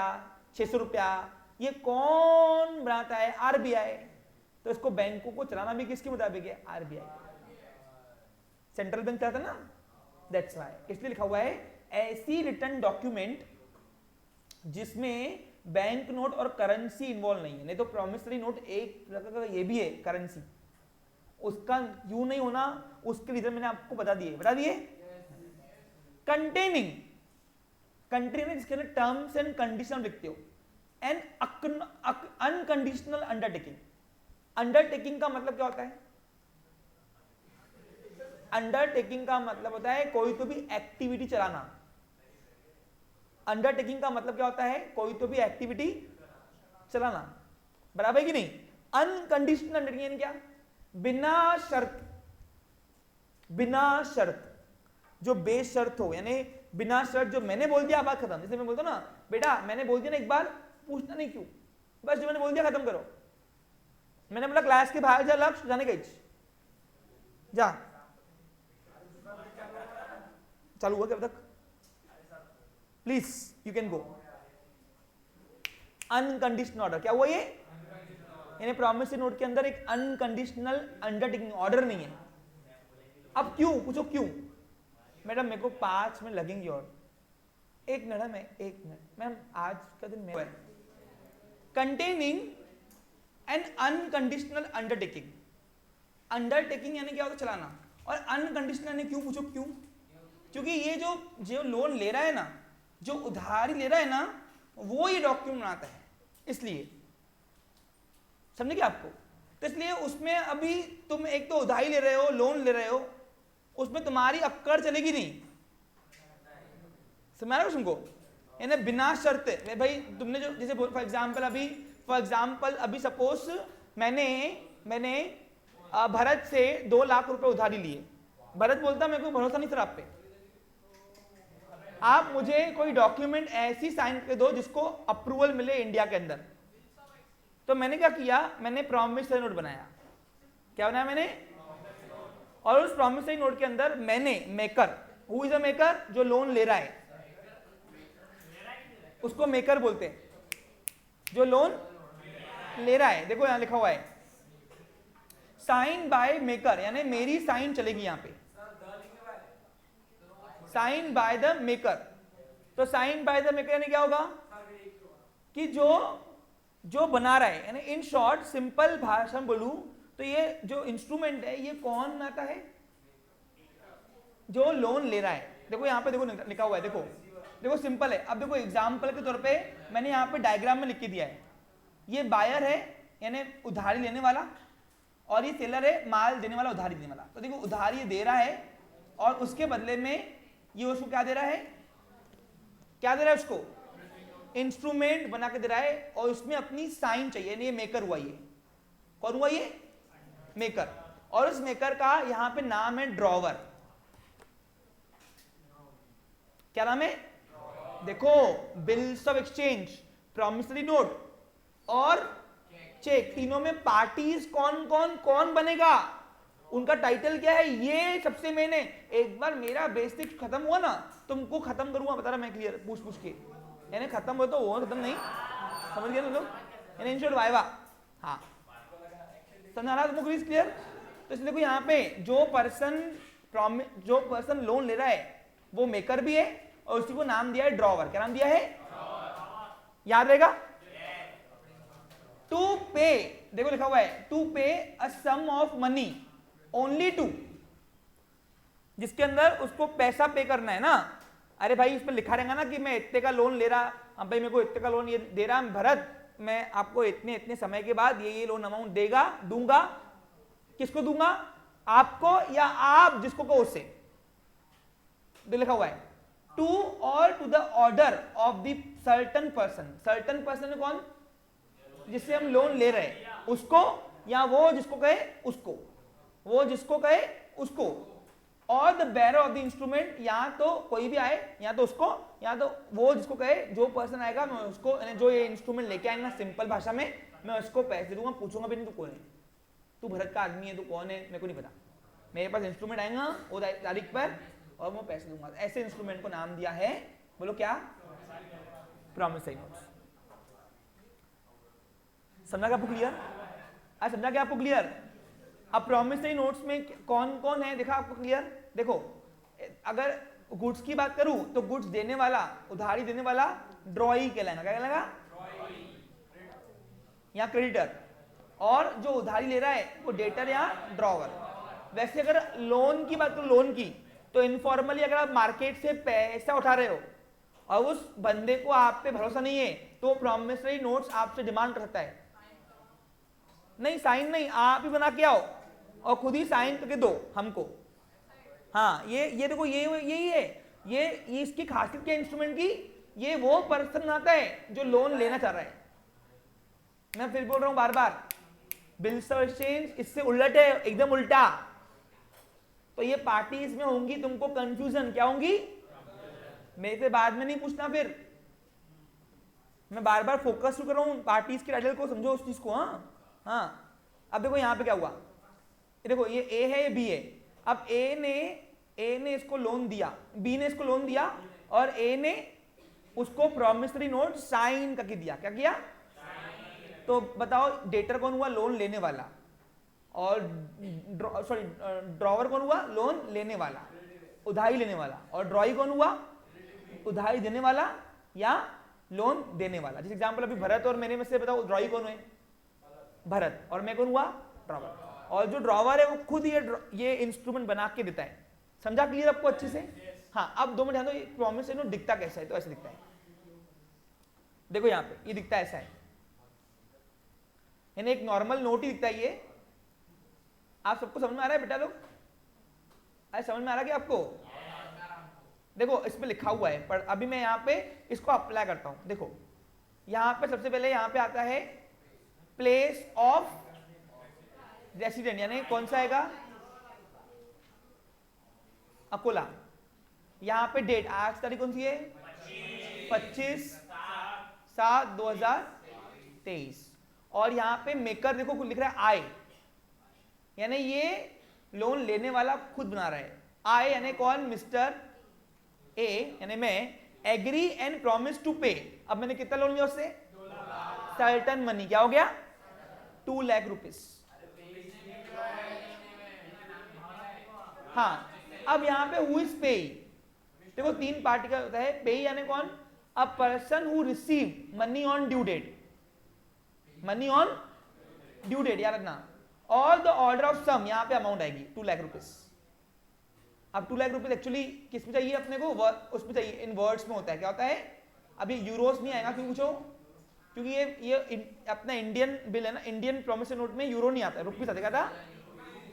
600 रुपया, ये कौन बनाता है? आरबीआई। तो इसको बैंकों को चलाना भी किसके मुताबिक है? आरबीआई, सेंट्रल बैंक चलाता है ना, दैट्स व्हाई। इसलिए लिखा हुआ है ऐसी रिटर्न डॉक्यूमेंट जिसमें बैंक नोट और करेंसी इन्वॉल्व नहीं है। नहीं तो प्रॉमिसरी नोट एक प्रकार का ये भी है करेंसी, उसका क्यों नहीं होना, उसके रीजन मैंने आपको बता दिए। कंटेनिंग जिसके अंदर टर्म्स एंड कंडीशन लिखते हो, एंड अनकंडीशनल अंडरटेकिंग। अंडरटेकिंग का मतलब क्या होता है? अंडरटेकिंग का मतलब होता है कोई तो भी एक्टिविटी चलाना। अंडरटेकिंग का मतलब क्या होता है? कोई तो भी एक्टिविटी चलाना, बराबर है कि नहीं? अनकंडीशनल अंडरटेकिंग क्या? बिना शर्त, बिना शर्त, जो बेशर्त हो, यानी बिना शर्त, जो मैंने बोल दिया बात खत्म। जैसे मैं बोलता हूं ना, बेटा मैंने बोल दिया ना एक बार, पूछना नहीं क्यों, बस जो मैंने बोल दिया खत्म करो। मैंने बोला क्लास के बाहर जा, लक्ष्य जाने गई जा, चालू हुआ क्या अब तक? Please you can go. Unconditional order क्या हुआ ये? यानी प्रॉमिसरी नोट के अंदर एक अनकंडीशनल अंडरटेकिंग ऑर्डर नहीं है। अब क्यों? पूछो क्यों? मैडम मेरे को 5 मिनट लगेंगे और 1 मिनट है, मैं 1 मिनट मैम, आज का दिन मैं containing N unconditional undertaking. Undertaking यानी क्या होता है? चलाना। और अनकंडीशनल यानी क्यों? पूछो क्यों? क्योंकि ये जो लोन ले रहा है ना, जो उधारी ले रहा है ना, वो ये डॉक्यूमेंट बनाता है, इसलिए समझे क्या आपको? तो इसलिए उसमें अभी तुम एक तो उधारी ले रहे हो, लोन ले रहे हो, उसमें तुम्हारी अक्कड़ चलेगी नहीं। समझ रहे हो तुमको? यानी बिना शर्त भाई तुमने जो, जैसे फॉर एग्जाम्पल अभी सपोज मैंने भरत से 2 लाख रुपए उधारी लिए। भरत बोलता मेरे को भरोसा नहीं सर आप पे, आप मुझे कोई डॉक्यूमेंट ऐसी साइन कर दो जिसको अप्रूवल मिले इंडिया के अंदर। तो मैंने क्या किया? मैंने प्रॉमिसरी नोट बनाया। क्या बनाया मैंने? और उस प्रॉमिसरी नोट के अंदर मैंने maker, who is a maker? जो लोन ले रहा है उसको मेकर बोलते हैं, जो लोन ले रहा है। देखो यहां लिखा हुआ है साइन बाय मेकर, यानी मेरी साइन चलेगी यहां पे, साइन बाय द मेकर। तो साइन बाय द मेकर यानी क्या होगा? कि जो बना रहा है, यानी इन शॉर्ट सिंपल भाषा में बोलूं तो ये जो इंस्ट्रूमेंट है ये कौन बनाता है? जो लोन ले रहा है। देखो यहां पे देखो लिखा हुआ है, देखो सिंपल है। अब देखो एग्जांपल के तौर पे मैंने यहां पे डायग्राम में लिख के दिया है, ये बायर है यानी उधारी लेने वाला, और ये सेलर है माल देने वाला, उधारी देने वाला। तो देखो उधारी ये दे रहा है और उसके बदले में ये उसको क्या दे रहा है? क्या दे रहा है उसको? इंस्ट्रूमेंट बना के दे रहा है, और उसमें अपनी साइन चाहिए। ये मेकर हुआ, ये कौन हुआ? ये मेकर। और उस मेकर का यहां पे नाम है ड्रॉवर। क्या नाम है? देखो bills of exchange, promissory note और चेक, तीनों में पार्टीज कौन बनेगा? उनका टाइटल क्या है? ये सबसे मैंने एक बार मेरा बेसिक खत्म हुआ ना, तुमको खत्म करूंगा, बता रहा मैं क्लियर, पूछ के, यानी खत्म हो तो वो खत्म नहीं, समझ गए तुम लोग? यानी इन शॉर्ट वाइवा। हाँ समझा रहा तुमको? क्लियर? तो इसलिए यहाँ पे जो पर्सन लोन ले रहा है वो मेकर भी है, और उसी को नाम दिया है ड्रॉवर। क्या नाम दिया है? याद रहेगा? टू पे, देखो लिखा हुआ है टू पे अ सम ऑफ मनी ओनली टू, जिसके अंदर उसको पैसा पे करना है ना। अरे भाई उस पर लिखा रहेगा ना कि मैं इतने का लोन ले रहा, अब भाई मेरे को इतने का लोन ये दे रहा भरत, मैं आपको इतने समय के बाद ये लोन अमाउंट दूंगा। किसको दूंगा? आपको, या आप जिसको कहो उससे। लिखा हुआ है टू और to the order of the certain person. Certain person कौन? जिससे हम लोन ले रहे हैं उसको, या वो जिसको कहे उसको, वो जिसको कहे उसको। और the bearer of the instrument, या तो कोई भी आए, या तो उसको, या तो वो जिसको कहे, जो पर्सन आएगा मैं उसको, जो ये इंस्ट्रूमेंट लेके आएगा सिंपल भाषा में, मैं उसको पैसे दूंगा। पूछूंगा भी नहीं तू कौन है, तू भरत का आदमी है, तू कौन है, मेरे को नहीं पता। मेरे पास इंस्ट्रूमेंट आएगा वो तारीख पर और मैं पैसे दूंगा। ऐसे इंस्ट्रूमेंट को नाम दिया है, बोलो क्या? Promissory notes. समझा क्या आपको क्लियर? आज समझा क्या आपको क्लियर? अब प्रॉमिसरी नोट्स में कौन है देखा आपको क्लियर? देखो अगर गुड्स की बात करूं तो गुड्स देने वाला, उधारी देने वाला ड्रॉई कहलाएगा। क्या कहलाएगा? या क्रेडिटर। और जो उधारी ले रहा है वो डेटर या ड्रॉवर। वैसे अगर लोन की बात करो, लोन की, तो इनफॉर्मली अगर आप मार्केट से पैसा उठा रहे हो और उस बंदे को आप पे भरोसा नहीं है, तो प्रॉमिसरी नोट्स आपसे डिमांड कर सकता है। नहीं साइन नहीं, आप ही बना के आओ और खुद ही साइन करके दो हमको। हाँ ये देखो ये यही है, ये इसकी खासियत क्या इंस्ट्रूमेंट की, ये वो पर्सन आता है जो लोन लेना चाह रहा है। मैं फिर बोल रहा हूं बार बार, बिल्स ऑफ एक्सचेंज इससे उलट है, एकदम उल्टा। तो ये पार्टीज में होंगी तुमको कंफ्यूजन, क्या होंगी, मेरे से बाद में नहीं पूछना फिर, मैं बार बार फोकस कर रहा हूं पार्टीज के टाइटल को, समझो उस चीज को। हाँ अब देखो यहां पे क्या हुआ, देखो ये ए है ये बी है, अब ए ने इसको लोन दिया, बी ने इसको लोन दिया, और ए ने उसको प्रॉमिसरी नोट साइन करके दिया। क्या किया, तो बताओ डेटर कौन हुआ, लोन लेने वाला, और सॉरी ड्रॉवर कौन हुआ, लोन लेने वाला, उधारी लेने वाला, और ड्रॉई कौन हुआ, उधारी देने वाला या लोन देने वाला। जैसे एग्जांपल अभी भरत और मेरे में से बताओ ड्रॉई कौन है, भरत, और मैं कौन हुआ, ड्रॉवर। और जो ड्रॉवर है वो खुद ये इंस्ट्रूमेंट बना के देता है। समझा क्लियर आपको अच्छे से? हाँ अब 2 मिनट ध्यान दो, प्रॉमिसरी नोट दिखता कैसा है, तो ऐसे दिखता है, देखो यहाँ पे ये दिखता ऐसा है, यानी एक नॉर्मल नोट ही दिखता है ये। आप सबको समझ में आ रहा है बेटा लोग, अरे समझ में आ रहा है कि आपको? देखो इस पे लिखा हुआ है, पर अभी मैं यहाँ पे इसको अप्लाई करता हूं। देखो यहाँ पे सबसे पहले यहाँ पे आता है प्लेस ऑफ रेसिडेंट, यानी कौन सा आएगा, अकोला। यहाँ पे डेट, आज तारीख कौन सी है, 25/7/2023, और यहाँ पे मेकर देखो कुछ लिख रहा है आई, यानी ये लोन लेने वाला खुद बना रहा है। आई यानी कौन, मिस्टर ए यानी मैं, एग्री एंड प्रॉमिस टू पे। अब मैंने कितना लोन लिया उससे, सर्टन मनी, क्या हो गया, 2 लाख रुपीस। हाँ अब यहां पे हु इज पे, देखो 3 पार्टी का होता है पे, यानी कौन, a person who receive money on due date, money on due date याद रखना, और द ऑर्डर ऑफ सम, यहां पे अमाउंट आएगी 2 लाख रुपीस। अब 2 लाख रुपीस एक्चुअली किस में चाहिए अपने को, उसमें चाहिए, इन वर्ड्स में होता है। क्या होता है, अभी यूरोस नहीं आएगा, क्यों पूछो, क्योंकि ये अपना इंडियन बिल है ना, इंडियन प्रॉमिसरी नोट में यूरो नहीं आता, रुपीस आता था।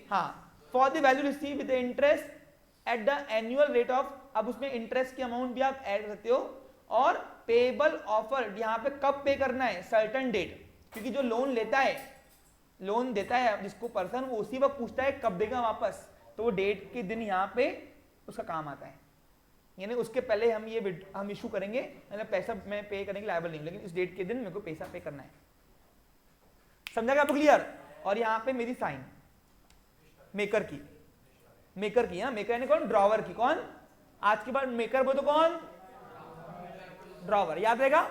हाँ, for the value receive with interest at the annual rate of, अब उसमें इंटरेस्ट की अमाउंट भी आप ऐड करते हो, और पेबल ऑफर, यहाँ पे कब पे करना है, सर्टन डेट, क्योंकि जो लोन लेता है, लोन देता है जिसको पर्सन, वो उसी वक्त पूछता है कब देगा वापस, तो वो डेट के दिन यहाँ पे उसका काम आता है, यानी उसके पहले हम इशू करेंगे, यानी पैसा मैं पे करने के लायबल नहीं, लेकिन इस डेट के दिन मेरे को पैसा पे करना है। समझा क्या आपको क्लियर? और यहाँ पे मेरी साइन मेकर की, मेकर यानी कौन, ड्रॉवर की, कौन, आज के बाद मेकर बोलो तो कौन, ड्रॉवर, याद रहेगा।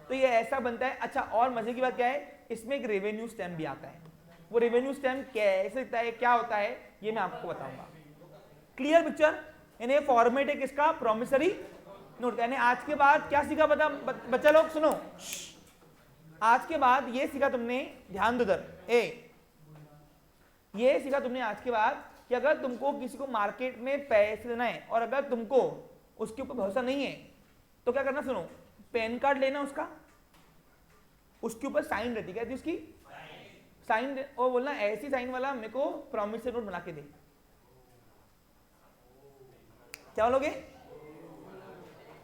तो ये ऐसा बनता है। अच्छा और मजे की बात क्या है, इसमें एक रेवेन्यू स्टैम्प भी आता है। वो रेवेन्यू स्टैम्प कैसे दिखता है, क्या होता है, ये मैं आपको बताऊंगा। Clear picture? यानी फॉर्मेट है किसका, प्रॉमिसरी नोट। यानी आज के बाद क्या सीखा बच्चा लोग सुनो, आज के बाद ये सीखा तुमने, ध्यान दो इधर, ये सीखा तुमने आज के बाद कि अगर तुमको किसी को मार्केट में पैसे देना है और अगर तुमको उसके ऊपर भरोसा नहीं है तो क्या करना, सुनो, पैन कार्ड लेना उसका, उसके ऊपर साइन रहती, क्या थी उसकी साइन, और बोलना ऐसी साइन वाला मेरे को प्रॉमिसरी नोट बना के दे। क्या बोलोगे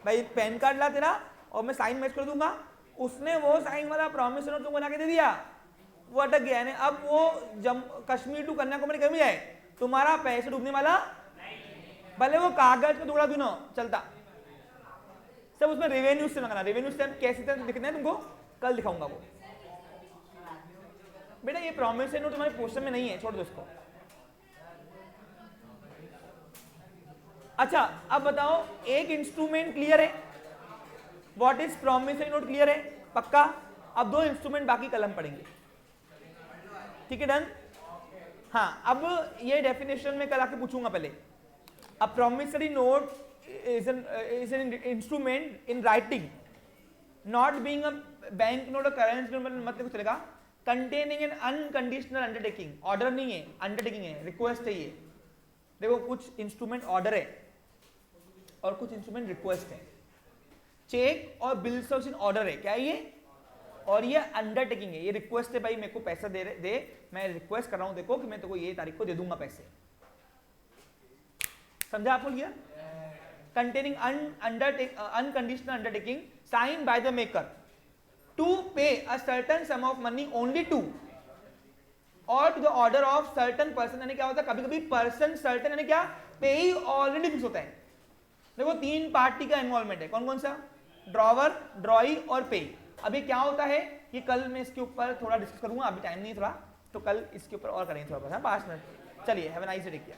भाई, पैन कार्ड ला तेरा और मैं साइन मैच कर दूंगा, उसने वो साइन वाला प्रॉमिसरी नोट तुमको बना के दे दिया, वो अटक गया है। अब वो कश्मीर टू कन्याकुमारी कभी जाए, तुम्हारा पैसे डूबने वाला भले वो कागज का टुकड़ा क्यों ना चलता, सब उसमें रेवेन्यू स्टैम्प लगाना। रेवेन्यू स्टैम्प कैसे दिखना है तुमको कल दिखाऊंगा वो। बेटा ये प्रॉमिसरी नोट तुम्हारे पोस्टर में नहीं है, छोड़ दो इसको। अच्छा अब बताओ, एक इंस्ट्रूमेंट क्लियर है, what is promissory note clear है पक्का। अब 2 इंस्ट्रूमेंट बाकी कलम पढ़ेंगे, ठीक है, डन। हाँ अब ये डेफिनेशन में कल आके पूछूंगा पहले। A promissory note is an instrument in writing not being a bank note or currency note, मतलब कुछ चलेगा, containing an unconditional undertaking, order नहीं है, अंडरटेकिंग है, रिक्वेस्ट है। ये देखो कुछ इंस्ट्रूमेंट ऑर्डर है और कुछ इंस्ट्रूमेंट रिक्वेस्ट है। चेक और बिल्स ऑफ ऑर्डर है, क्या है ये, और ये अंडरटेकिंग है, ये रिक्वेस्ट है, भाई मेरे को पैसा दे, मैं रिक्वेस्ट कर रहा हूं देखो कि मैं तेको ये तारीख को दे दूंगा पैसे। समझा आपको? लिया containing unconditional undertaking signed by the maker to pay a certain sum of money only to or to the order of certain person। यानी क्या होता है, कभी कभी पर्सन सर्टन यानी क्या, पे ही ऑलरेडी फिक्स होता है। देखो तीन पार्टी का इन्वॉल्वमेंट है, कौन कौन सा, ड्रॉवर, ड्रॉई और पे। अभी क्या होता है कि कल मैं इसके ऊपर थोड़ा डिस्कस करूंगा, अभी टाइम नहीं थोड़ा, तो कल इसके ऊपर और करेंगे थोड़ा बहुत, 5 मिनट। चलिए, have a nice day, take care.